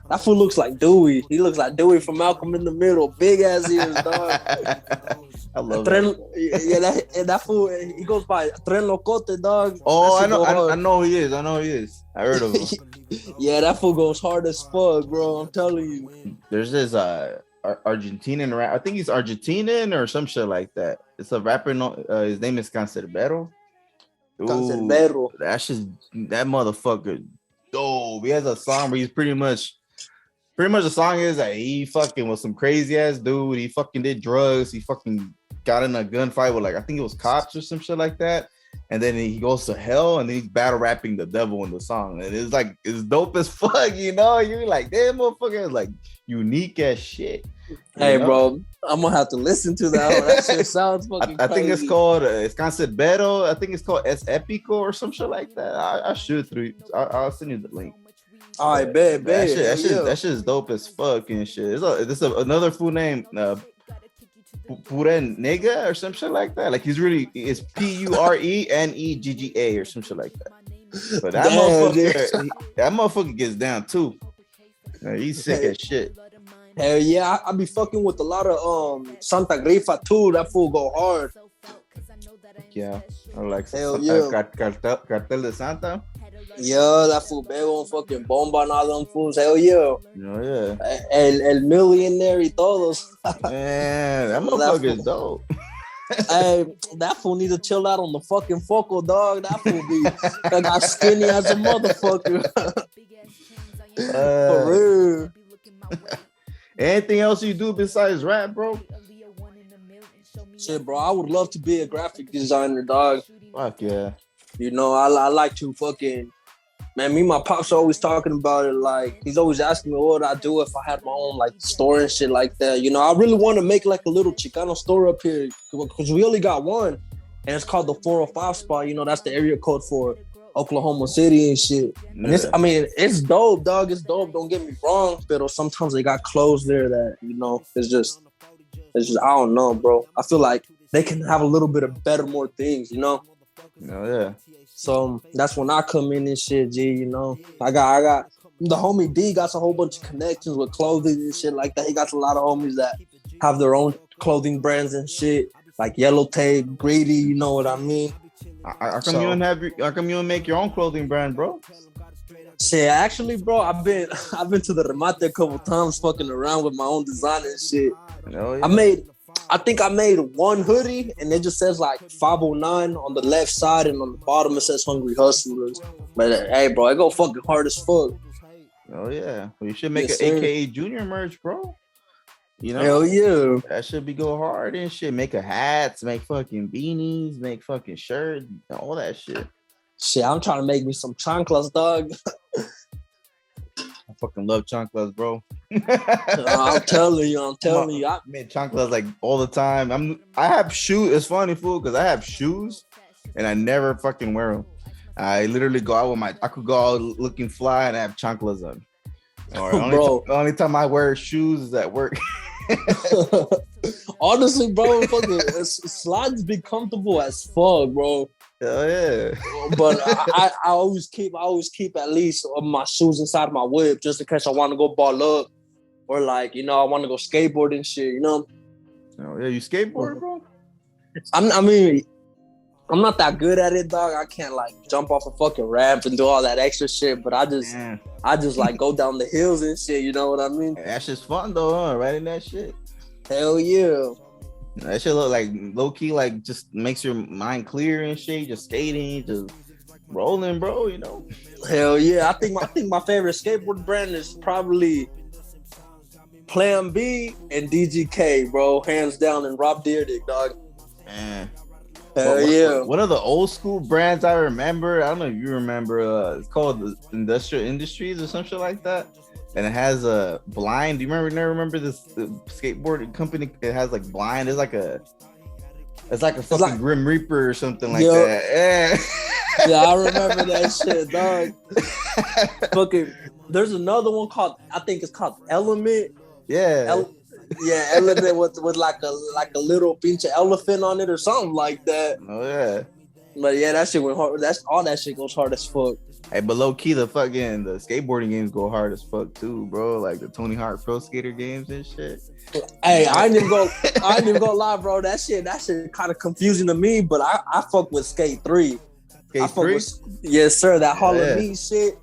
that fool looks like Dewey. He looks like Dewey from Malcolm in the Middle. Big ass ears, dog. I love that. Yeah, that fool, he goes by Tren Locote, dog. Oh, I know who he is. I heard of him. Yeah, that fool goes hard as fuck, bro. I'm telling you. There's this Argentinian rap. I think he's Argentinian or some shit like that. It's a rapper. His name is Cancerbero. Cancerbero. That motherfucker dope. He has a song where he's pretty much the song is that he fucking was some crazy ass dude. He fucking did drugs. He fucking got in a gunfight with like I think it was cops or some shit like that. And then he goes to hell and then he's battle rapping the devil in the song. And it's dope as fuck, you know. You're like, damn motherfucker is like unique as shit. Hey, bro, I'm gonna have to listen to that. That shit sounds fucking I crazy. think it's called it's Cancerbero. I think it's called Es Epico or some shit like that. I should through. I'll send you the link. All right, bet. That shit's dope as fuck and shit. This is another full name, Pure Nega or some shit like that. Like it's PURENEGGA or some shit like that. But that motherfucker gets down too. He's sick as shit. Hell yeah, I be fucking with a lot of Santa Grifa too. That fool go hard. Yeah, I like Hell yeah. Cartel de Santa. Yeah, that fool big on fucking Bomba and all them fools. Hell yeah. Oh yeah. El millionaire y todos. Man, that motherfucker is dope. Hey, that fool need to chill out on the fucking focal, dog. That fool that got skinny as a motherfucker. For real. Anything else you do besides rap, bro? Shit, bro, I would love to be a graphic designer, dog. Fuck yeah. You know, I like to fucking, man, me and my pops are always talking about it. Like, he's always asking me what I'd do if I had my own, like, store and shit like that. You know, I really want to make, like, a little Chicano store up here because we only got one. And it's called the 405 spot. You know, that's the area code for Oklahoma City and shit. And it's dope, dog. It's dope. Don't get me wrong. But sometimes they got clothes there that, you know, it's just, I don't know, bro. I feel like they can have a little bit of better, more things, you know? Oh, yeah. So that's when I come in and shit, G, you know? I got the homie D got a whole bunch of connections with clothing and shit like that. He got a lot of homies that have their own clothing brands and shit, like Yellow Tape, Greedy, you know what I mean? How come you don't make your own clothing brand, bro? Shit, actually, bro, I've been to the Remate a couple times fucking around with my own design and shit. Oh, yeah. I think I made one hoodie and it just says like 509 on the left side and on the bottom it says Hungry Hustlers. But hey, bro, I go fucking hard as fuck. Oh yeah, well, you should make an AKA Junior merch, bro. You know, hell yeah, that should be go hard and shit. Make a hats, make fucking beanies, make fucking shirts, all that shit. Shit, I'm trying to make me some chanclas, dog. I fucking love chanclas, bro. I'm telling you. I made chanclas like all the time. I have shoes. It's funny, fool, because I have shoes and I never fucking wear them. I literally go out with I could go out looking fly and I have chanclas on. Or the only time I wear shoes is at work. Honestly, bro, fucking slides be comfortable as fuck, bro. Hell yeah. But I always keep at least my shoes inside my whip just in case I want to go ball up or like, you know, I want to go skateboard and shit, you know. Oh yeah, you skateboard, bro? I mean, I'm not that good at it, dog. I can't like jump off a fucking ramp and do all that extra shit, but I just like go down the hills and shit, you know what I mean? That shit's fun though, huh? Riding that shit. Hell yeah. That shit look like low key, like just makes your mind clear and shit. Just skating, just rolling, bro. You know. Hell yeah. I think my favorite skateboard brand is probably Plan B and DGK, bro. Hands down, and Rob Dyrdek, dog. Man. Hell yeah. One of the old school brands I remember, I don't know if you remember, it's called the Industrial Industries or some shit like that. And it has a blind. Do you remember this skateboard company? It has like blind. It's like a fucking Grim Reaper or something like that. Yeah. Yeah, I remember that shit, dog. Fucking, there's another one called, I think it's called Element. Yeah. Element with like a little pinche elephant on it or something like that. Oh yeah. But yeah, that shit went hard. That's all that shit goes hard as fuck. Hey, but low key, the skateboarding games go hard as fuck too, bro. Like the Tony Hawk Pro Skater games and shit. Hey, I ain't even gonna lie, bro. That shit kind of confusing to me. But I fuck with Skate 3. Skate 3? Yes, sir. That Hall of Meat shit.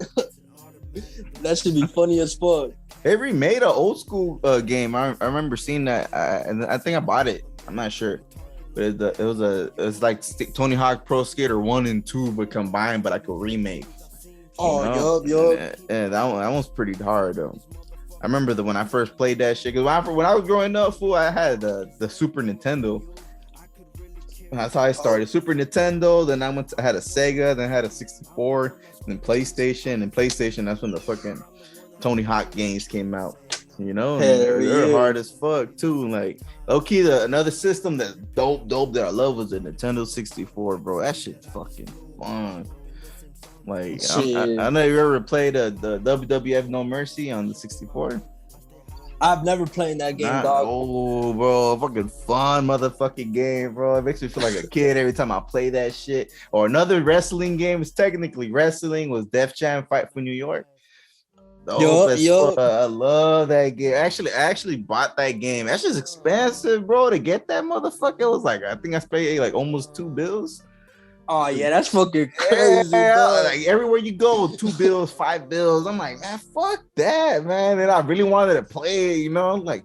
That should be funny as fuck. They remade an old school game. I remember seeing that, and I think I bought it. I'm not sure. But it was like Tony Hawk Pro Skater 1 and 2 but combined, but like a remake. Oh, yup. And that one's pretty hard though. I remember when I first played that shit. Cause when I was growing up, fool, I had the Super Nintendo. That's how I started. Super Nintendo. Then I had a Sega. Then I had a 64. Then PlayStation. And PlayStation. That's when the fucking Tony Hawk games came out. You know, they're hard as fuck too. Like, okay, another system that's dope that I love was the Nintendo 64, bro. That shit fucking fun. Like, I know you ever played the WWF No Mercy on the 64. I've never played that game, dog. Oh, bro, fucking fun motherfucking game, bro. It makes me feel like a kid every time I play that shit. Or another wrestling game. It's technically wrestling. Was Def Jam Fight for New York. Yo. I love that game. I actually bought that game. That's just expensive, bro. To get that motherfucker, it was like, I think I paid like almost $2. Oh yeah, that's fucking crazy. Bro. Like everywhere you go, $2, $5. I'm like, man, fuck that, man. And I really wanted to play, you know. Like,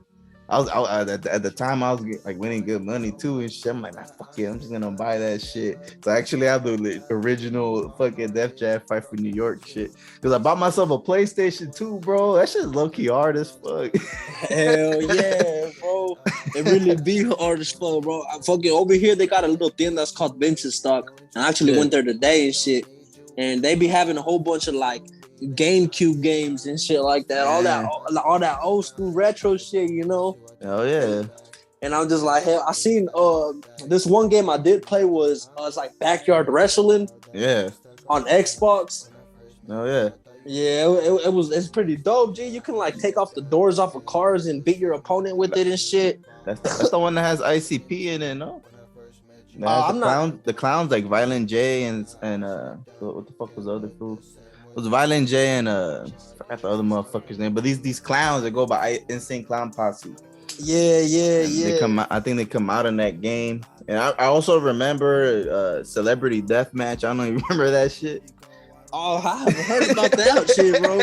I was at the time I was like winning good money too and shit. I'm like, man, fuck it, I'm just gonna buy that shit. So I actually have the original fucking Def Jam Fight for New York shit. Cause I bought myself a PlayStation 2, bro. That shit's low key hard as fuck. Hell yeah, bro. It really be hard as fuck, bro. I fucking over here they got a little thing that's called Vintage Stock. I actually went there today and shit. And they be having a whole bunch of like GameCube games and shit like that. All that old school retro shit, you know. Oh yeah. And I'm just like, hell, I seen this one game I did play was it's like Backyard Wrestling. Yeah. On Xbox. Oh yeah. Yeah, it's pretty dope, G. You can like take off the doors off of cars and beat your opponent with it and shit. That's the one that has ICP in it, no? The clowns like Violent J and what the fuck was the other fool? It was Violent J and I forgot the other motherfucker's name, but these clowns that go by Insane Clown Posse. Yeah. I think they come out in that game. And I also remember Celebrity Deathmatch. I don't know if you remember that shit. Oh, I haven't heard about that shit, bro.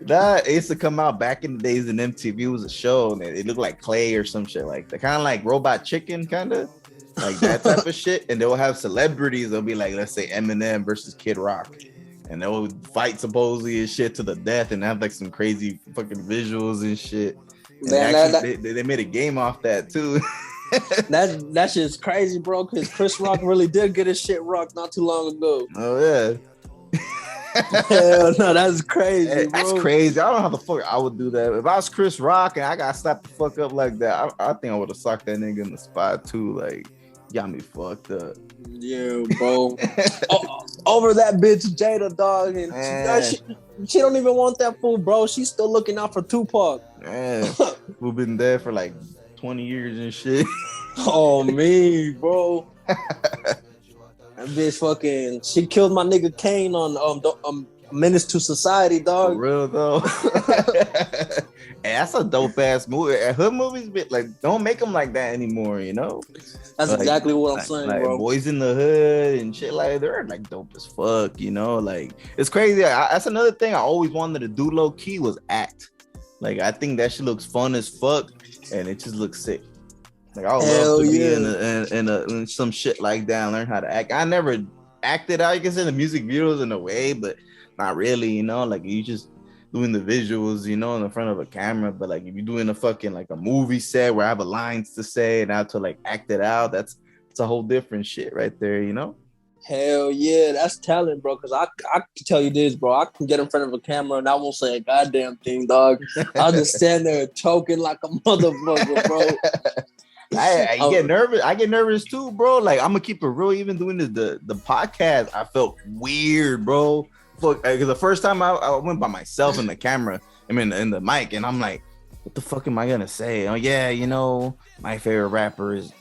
That used to come out back in the days in MTV. It was a show and it looked like clay or some shit like that. Kind of like Robot Chicken, kind of. Like that type of shit. And they'll have celebrities. They'll be like, let's say Eminem versus Kid Rock. And they'll fight supposedly and shit to the death and have like some crazy fucking visuals and shit. And they made a game off that too. that shit's crazy, bro, because Chris Rock really did get his shit rocked not too long ago. Oh yeah. Hell no, that's crazy, bro. That's crazy. I don't know how the fuck I would do that. If I was Chris Rock and I got slapped the fuck up like that, I think I would have socked that nigga in the spot too. Like, got me fucked up. Yeah, bro. Over that bitch Jada, dog, and she don't even want that fool, bro. She's still looking out for Tupac. Man, we've been there for like 20 years and shit. Oh me, bro. That bitch fucking. She killed my nigga Kane on Menace to Society, For dog. real though. Hey, that's a dope ass movie. Hood movies, like don't make them like that anymore. You know. That's Like, exactly what I'm saying, like bro. Boys in the Hood and shit like they're like dope as fuck, you know. Like it's crazy. That's another thing I always wanted to do low key was act. Like I think that shit looks fun as fuck, and it just looks sick. Like I would love to be in some shit like that and learn how to act. I never acted out. You can see the music videos in a way, but not really. You know, like you just doing the visuals, you know, in the front of a camera. But like if you're doing a fucking like a movie set where I have a lines to say and I have to like act it out, it's a whole different shit right there, you know. Hell yeah, that's talent, bro. Cause I can tell you this, bro. I can get in front of a camera and I won't say a goddamn thing, dog. I'll just stand there choking like a motherfucker, bro. I get nervous. I get nervous too, bro. Like I'm gonna keep it real. Even doing the podcast, I felt weird, bro. Because the first time I went by myself in the camera, I mean in the mic, and I'm like, what the fuck am I gonna say? Oh yeah, you know, my favorite rapper is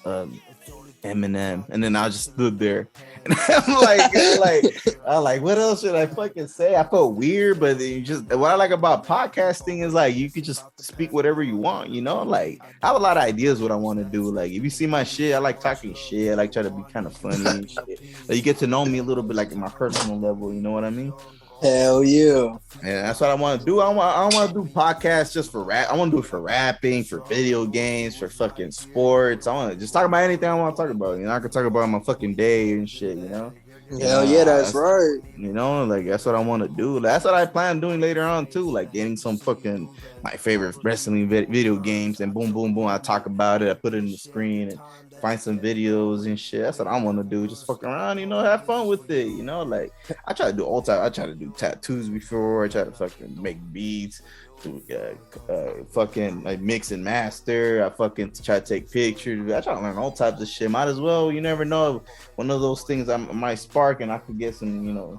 Eminem, and then I just stood there, and I'm like, what else should I fucking say? I felt weird, but you just what I like about podcasting is like you could just speak whatever you want, you know. Like I have a lot of ideas what I want to do. Like if you see my shit, I like talking shit. I like try to be kind of funny and shit. Like, you get to know me a little bit, like in my personal level. You know what I mean? Hell yeah. Yeah, that's what I want to do. I want to do podcasts just for rap. I want to do it for rapping, for video games, for fucking sports. I want to just talk about anything I want to talk about. You know, I can talk about my fucking day and shit. You know. Hell yeah, that's right. You know, like that's what I want to do. That's what I plan on doing later on too. Like getting some fucking my favorite wrestling video games and boom, boom, boom. I talk about it. I put it in the screen and find some videos and shit. That's what I want to do. Just fuck around, you know, have fun with it. You know, like I try to do all time. I try to do tattoos before. I try to fucking make beats. Do fucking like mix and master. I fucking try to take pictures. I try to learn all types of shit. Might as well. You never know. One of those things I might spark and I could get some, you know,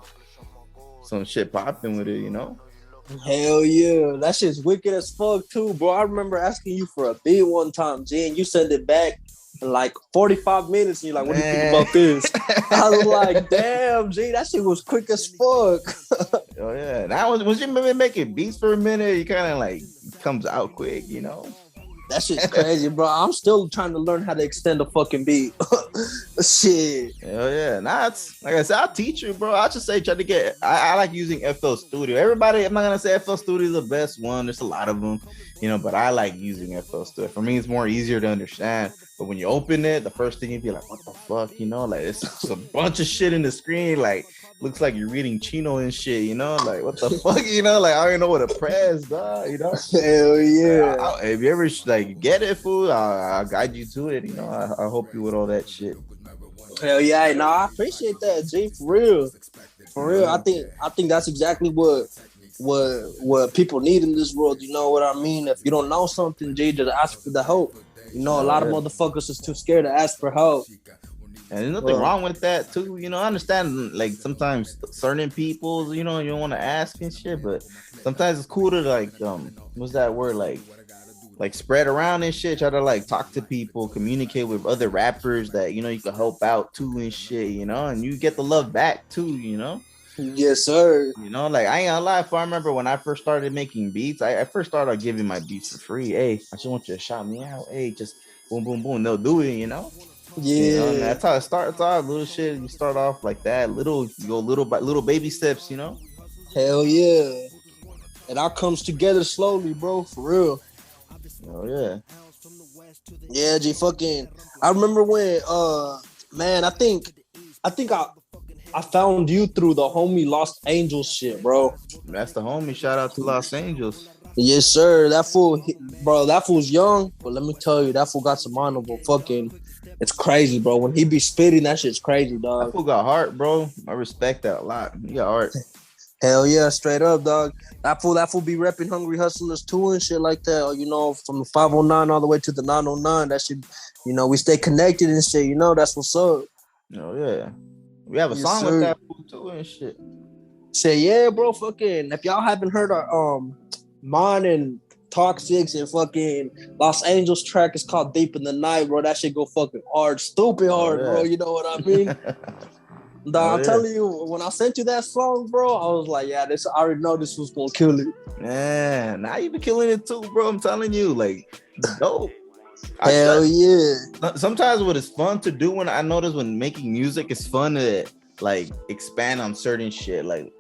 some shit popping with it. You know. Hell yeah, that shit's wicked as fuck too, bro. I remember asking you for a beat one time, G, and you sent it back in like 45 minutes. And you're like, "What do you think about this?" I was like, "Damn, G, that shit was quick as fuck." Oh yeah, that was you been making beats for a minute. You kind of like comes out quick, you know. That shit's crazy, bro. I'm still trying to learn how to extend a fucking beat. Shit. Hell yeah. Nah, it's like I said, I'll teach you, bro. I'll just say try to get I like using FL Studio. Everybody, I'm not gonna say FL Studio is the best one. There's a lot of them, you know, but I like using FL Studio. For me, it's more easier to understand. But when you open it, the first thing you'd be like, what the fuck, you know, like it's a bunch of shit in the screen, like looks like you're reading Chino and shit, you know, like what the fuck, you know, like I don't even know what to press, dog, you know. Hell yeah. If you ever like get it, fool, I'll guide you to it, you know. I'll help you with all that shit. Hell yeah, no, I appreciate that, G. For real, for real. I think that's exactly what people need in this world. You know what I mean? If you don't know something, G, just ask for the help. You know, a lot of motherfuckers is too scared to ask for help. And there's nothing wrong with that too. You know, I understand like sometimes certain people, you know, you don't want to ask and shit, but sometimes it's cool to like what's that word, like spread around and shit, try to like talk to people, communicate with other rappers that, you know, you can help out too and shit, you know, and you get the love back too, you know. Yes, sir. You know, like I ain't gonna lie, if I remember when I first started making beats, I first started giving my beats for free. Hey, I just want you to shout me out. Hey, just boom, boom, boom. They'll do it, you know. Yeah, you know, that's how it starts off. Little shit, you start off like that. You go little by little baby steps, you know. Hell yeah, it all comes together slowly, bro. For real. Oh yeah. Yeah, G. Fucking. I remember when, man. I think I found you through the homie Lost Angels shit, bro. That's the homie. Shout out to Los Angeles. Yes, sir. That fool, bro. That fool's young, but let me tell you, that fool got some honorable fucking. It's crazy, bro. When he be spitting, that shit's crazy, dog. That fool got heart, bro. I respect that a lot. He got heart. Hell yeah, straight up, dog. That fool be repping Hungry Hustlers too and shit like that. You know, from the 509 all the way to the 909. That shit, you know, we stay connected and shit. You know, that's what's up. Oh yeah. We have a song with that fool too and shit. Say yeah, bro. Fucking if y'all haven't heard our mine and Toxics and fucking Los Angeles track is called Deep in the Night, bro. That shit go fucking hard, stupid hard, bro. You know what I mean? I'm telling you, when I sent you that song, bro, I was like, yeah, this. I already know this was gonna kill it. Man, now you been killing it too, bro. I'm telling you, like, dope. Hell yeah. Sometimes what is fun to do when I notice when making music is fun to like expand on certain shit, like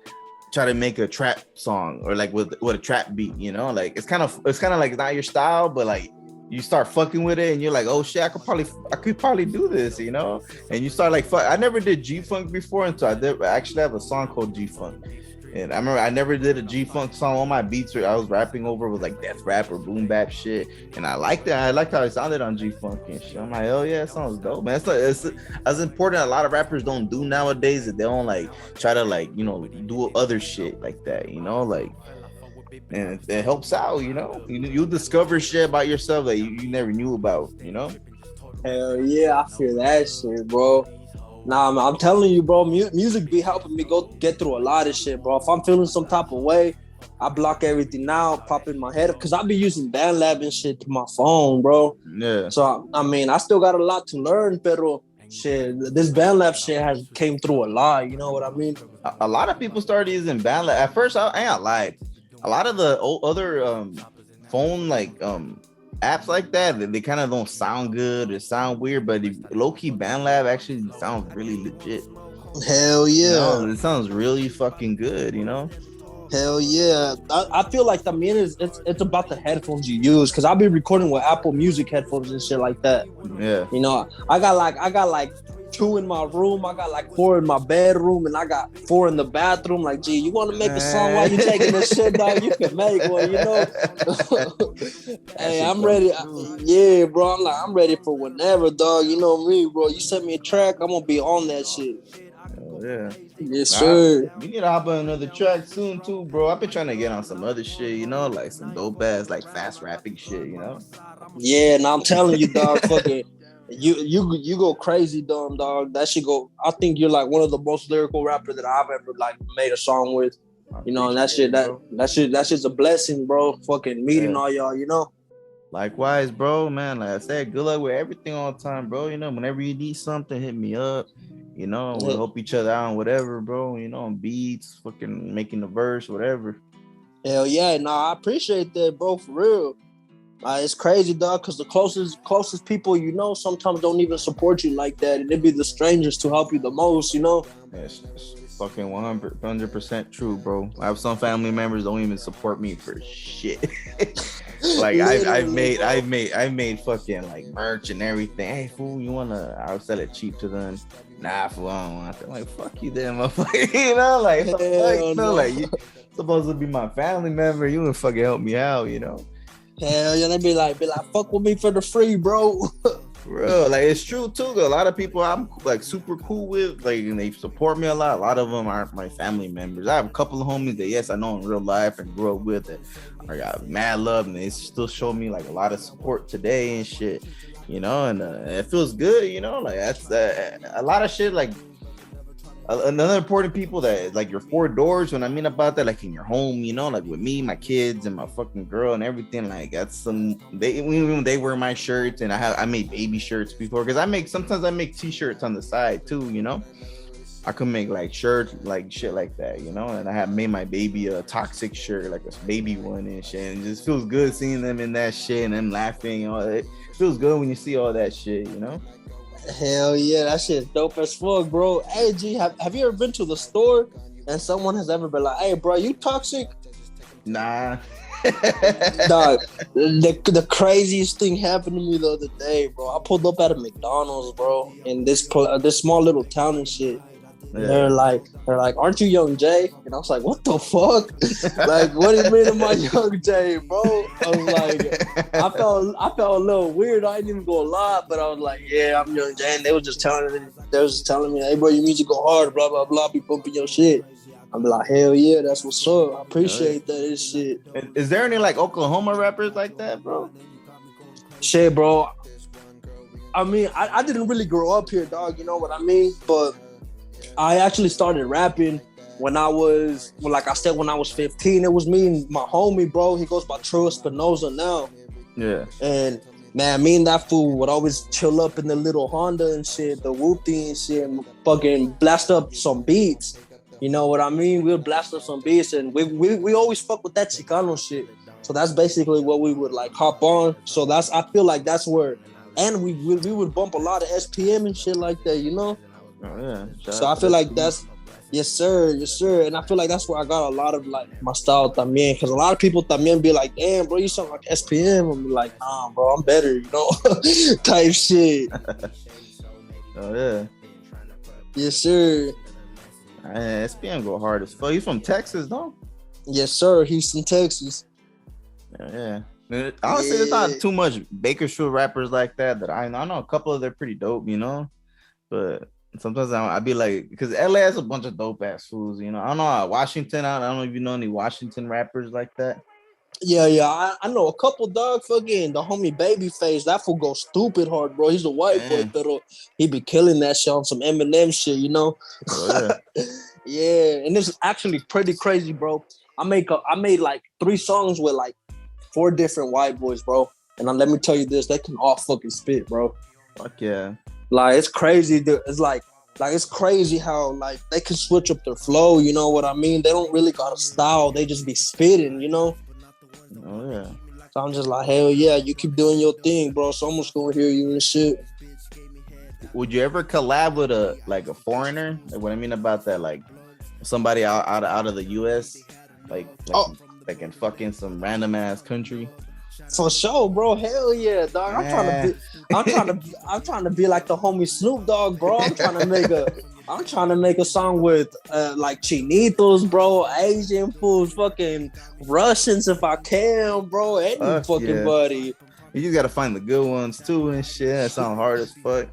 try to make a trap song or like with a trap beat, you know, like it's kind of like not your style, but like you start fucking with it and you're like, oh shit, I could probably do this, you know, and you start like fuck. I never did G-Funk before until I actually have a song called G-Funk. And I remember I never did a G-Funk song. On my beats I was rapping over with like death rap or boom bap shit. And I liked it. I liked how it sounded on G-Funk and shit. I'm like, oh yeah, it sounds dope, man. It's as important a lot of rappers don't do nowadays, that they don't like try to like, you know, do other shit like that, you know, like, and it helps out, you know. You discover shit about yourself that you never knew about, you know. Hell yeah, I feel that shit, bro. Nah, man, I'm telling you, bro, music be helping me go get through a lot of shit, bro. If I'm feeling some type of way, I block everything out, pop in my head, because I be using BandLab and shit to my phone, bro. Yeah. So, I mean, I still got a lot to learn, pero shit, this BandLab shit has came through a lot, you know what I mean? A lot of people started using BandLab. At first, I ain't gonna lie. A lot of the other phone, like, apps like that, they kind of don't sound good or sound weird, but low-key BandLab actually sounds really legit. Hell yeah. You know, it sounds really fucking good, you know? Hell yeah. I feel like the main is it's about the headphones you use, because I'll be recording with Apple Music headphones and shit like that. Yeah. You know, I got like 2 in my room, I got like 4 in my bedroom, and I got 4 in the bathroom. Like, gee, you want to make a song while you taking this shit, dog? You can make one, you know. Hey, I'm ready. Yeah, bro. I'm ready for whenever, dog. You know me, bro. You send me a track, I'm gonna be on that shit. Yeah. Yes, sir. We need to hop on another track soon too, bro. I've been trying to get on some other shit, you know, like some dope ass, like fast rapping shit, you know. Yeah, and I'm telling you, dog, fucking. You go crazy, dumb dog. That shit go. I think you're like one of the most lyrical rappers that I've ever like made a song with. You know, and that shit's a blessing, bro. Fucking meeting all y'all, you know. Likewise, bro, man. Like I said, good luck with everything all the time, bro. You know, whenever you need something, hit me up. You know, we'll help each other out on whatever, bro. You know, on beats, fucking making the verse, whatever. Hell yeah, nah, I appreciate that, bro, for real. It's crazy, dog, because the closest people you know sometimes don't even support you like that, and it be the strangers to help you the most, you know. It's fucking 100% true, bro. I have some family members don't even support me for shit. Like I've made fucking like merch and everything. Hey fool, I'll sell it cheap to them. Nah, fool, I don't want it. I'm like, fuck you then, motherfucker. You know, like, like you supposed to be my family member. You would fucking help me out, you know. Hell yeah, they be like, fuck with me for the free, bro. Bro, like it's true too. A lot of people I'm like super cool with, like, and they support me a lot. A lot of them aren't my family members. I have a couple of homies that yes, I know in real life and grew up with, and I got mad love, and they still show me like a lot of support today and shit, you know. And it feels good, you know. Like that's a lot of shit. Like another important people that like your 4 doors. When I mean about that, like in your home, you know, like with me, my kids, and my fucking girl and everything. Like that's some they wear my shirts, and I made baby shirts before, because sometimes I make t-shirts on the side too, you know. I could make like shirts, like shit like that, you know. And I have made my baby a toxic shirt, like a baby one and shit. And it just feels good seeing them in that shit and them laughing and all that. It feels good when you see all that shit, you know. Hell yeah, that shit's dope as fuck, bro. Hey, G, have you ever been to the store and someone has ever been like, hey, bro, you toxic? Nah. Dog, the craziest thing happened to me the other day, bro. I pulled up at a McDonald's, bro, in this small little town and shit. Yeah. They're like, aren't you Young Jay? And I was like, what the fuck? Like, what do you mean am I Young Jay, bro? I was like, I felt a little weird. I didn't even go lie, but I was like, yeah, I'm Young Jay. And they were just telling me, hey, bro, your music go hard, blah blah blah, be bumping your shit. I'm like, hell yeah, that's what's up. I appreciate that shit. Is there any like Oklahoma rappers like that, bro? Shit, bro. I mean, I didn't really grow up here, dog. You know what I mean? But I actually started rapping when I was, well, like I said, when I was 15, it was me and my homie, bro. He goes by True Espinoza now. Yeah. And man, me and that fool would always chill up in the little Honda and shit, the whoopty and shit, and fucking blast up some beats. You know what I mean? We'll blast up some beats, and we always fuck with that Chicano shit. So that's basically what we would like hop on. So I feel like that's where, and we would bump a lot of SPM and shit like that, you know? Oh yeah. So I feel like that's, yes sir. And I feel like that's where I got a lot of like my style también, because a lot of people también be like, damn bro, you sound like SPM. I'm like, nah bro, I'm better, you know? Type shit. Oh yeah. Yes sir. Man, SPM go hard as fuck. He's from Texas, though. Yes sir. Houston, Texas. Yeah. Honestly, there's not too much Bakersfield rappers like that I know. I know a couple of them pretty dope, you know, but sometimes I'd be like, because LA has a bunch of dope ass fools, you know. I don't know Washington. I don't know if you know any Washington rappers like that. Yeah. I know a couple, dog. Fucking the homie Babyface. That fool goes stupid hard, bro. He's a white boy, but he be killing that shit on some Eminem shit, you know. Oh, yeah. Yeah, and this is actually pretty crazy, bro. I made like 3 songs with like 4 different white boys, bro. And let me tell you this, they can all fucking spit, bro. Fuck yeah. Like, it's crazy. It's like it's crazy how like they can switch up their flow, you know what I mean? They don't really got a style. They just be spitting, you know? Oh, yeah. So I'm just like, hell yeah, you keep doing your thing, bro. Someone's gonna hear you and shit. Would you ever collab with a foreigner? Like, what I mean about that, like somebody out of the US, like in fucking some random ass country. For sure, bro. Hell yeah, dog. I'm trying to be like the homie Snoop Dogg, bro. I'm trying to make a song with like Chinitos, bro, Asian fools, fucking Russians if I can, bro. Any fucking buddy. You just gotta find the good ones too and shit. That sounds hard as fuck.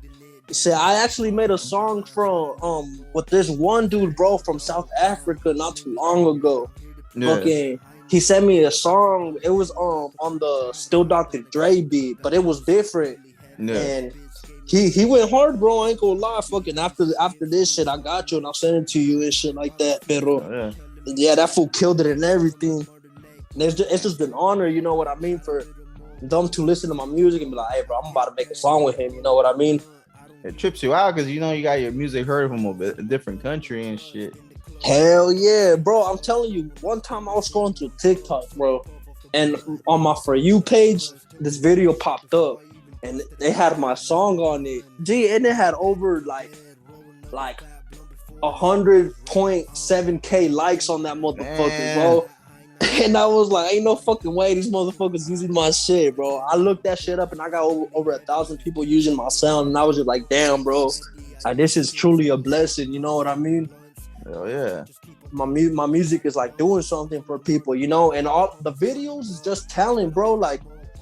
Shit, I actually made a song from with this one dude, bro, from South Africa not too long ago. Yeah. Fucking, he sent me a song. It was on the Still Dr. Dre beat, but it was different. Yeah. And he went hard, bro. I ain't gonna lie. Fucking after this shit, I got you and I'll send it to you and shit like that. Pero yeah, that fool killed it and everything. And it's just an honor, you know what I mean, for them to listen to my music and be like, hey, bro, I'm about to make a song with him. You know what I mean? It trips you out because you know you got your music heard from a different country and shit. Hell yeah, bro. I'm telling you, one time I was scrolling through TikTok, bro, and on my For You page, this video popped up and they had my song on it. Gee, and it had over like 100.7K likes on that motherfucker, bro. And I was like, ain't no fucking way these motherfuckers using my shit, bro. I looked that shit up and I got over 1,000 people using my sound, and I was just like, damn, bro. Like, this is truly a blessing, you know what I mean? Hell yeah. My music is like doing something for people, you know, and all the videos is just talent, bro. Like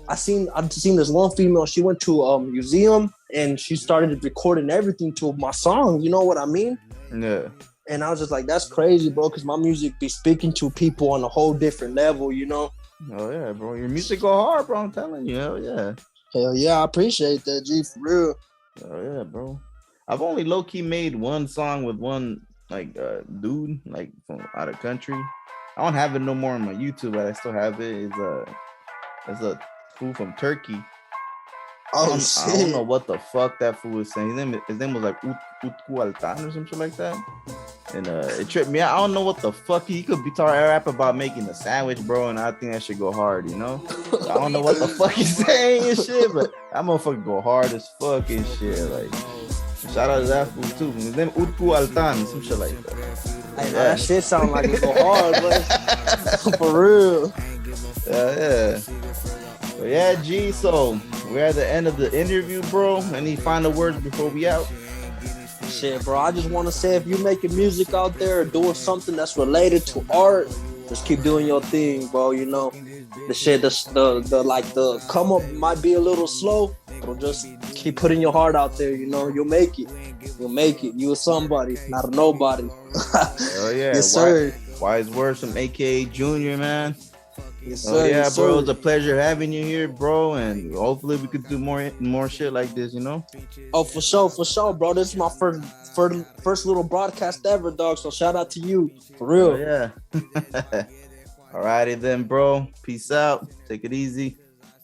I've seen this one female, she went to a museum and she started recording everything to my song, you know what I mean? Yeah. And I was just like, that's crazy, bro, because my music be speaking to people on a whole different level, you know? Oh yeah, bro. Your music go hard, bro. I'm telling you. Hell yeah. Hell yeah, I appreciate that, G, for real. Oh yeah, bro. I've only low-key made one song with one like dude like from out of country. I don't have it no more on my YouTube, but I still have it. It's a fool from Turkey. Oh shit! I don't know what the fuck that fool was saying. His name was like Utku Altan or something like that. And it tripped me out. I don't know what the fuck he could be rap about making a sandwich, bro. And I think that should go hard, you know. I don't know what the fuck he's saying and shit, but that motherfucker go hard as fuck and shit. Like, shout out to that fool too. His name Utku Altan, some shit like that. Hey, that shit sound like it go hard, but for real. Yeah. But yeah, G. So we're at the end of the interview, bro. Any final words before we out? Shit, bro. I just want to say, if you're making music out there or doing something that's related to art, just keep doing your thing, bro. You know, the shit, the come up might be a little slow, but just keep putting your heart out there. You know, you'll make it. You'll make it. You are somebody, not a nobody. Oh yeah. Yes, sir. Wise words from AKA Junior, man. Yes, Oh sir. yeah, Yes, bro. sir. It's a pleasure having you here, bro. And hopefully we could do more shit like this, you know? Oh, for sure, bro. This is my first little broadcast ever, dog. So shout out to you, for real. Oh yeah. Alrighty then, bro. Peace out. Take it easy.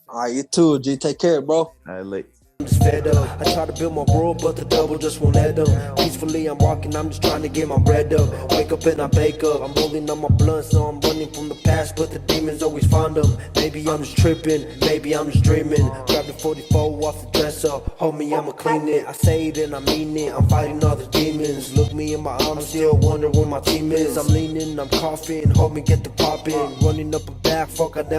All right, you too, G. Take care, bro. All right, late. I'm just fed up. I try to build my world, but the devil just won't let up. Peacefully I'm walking, I'm just trying to get my bread up. Wake up and I bake up. I'm rolling on my blunt, so I'm running from the past, but the demons always find them. Maybe I'm just tripping, maybe I'm just dreaming. Grab the 44 off the dresser, homie, I'ma clean it. I say it and I mean it. I'm fighting all the demons. Look me in my eyes, I'm still wondering where my team is. I'm leaning, I'm coughing, homie, get the poppin'. Running up a back, fuck, I never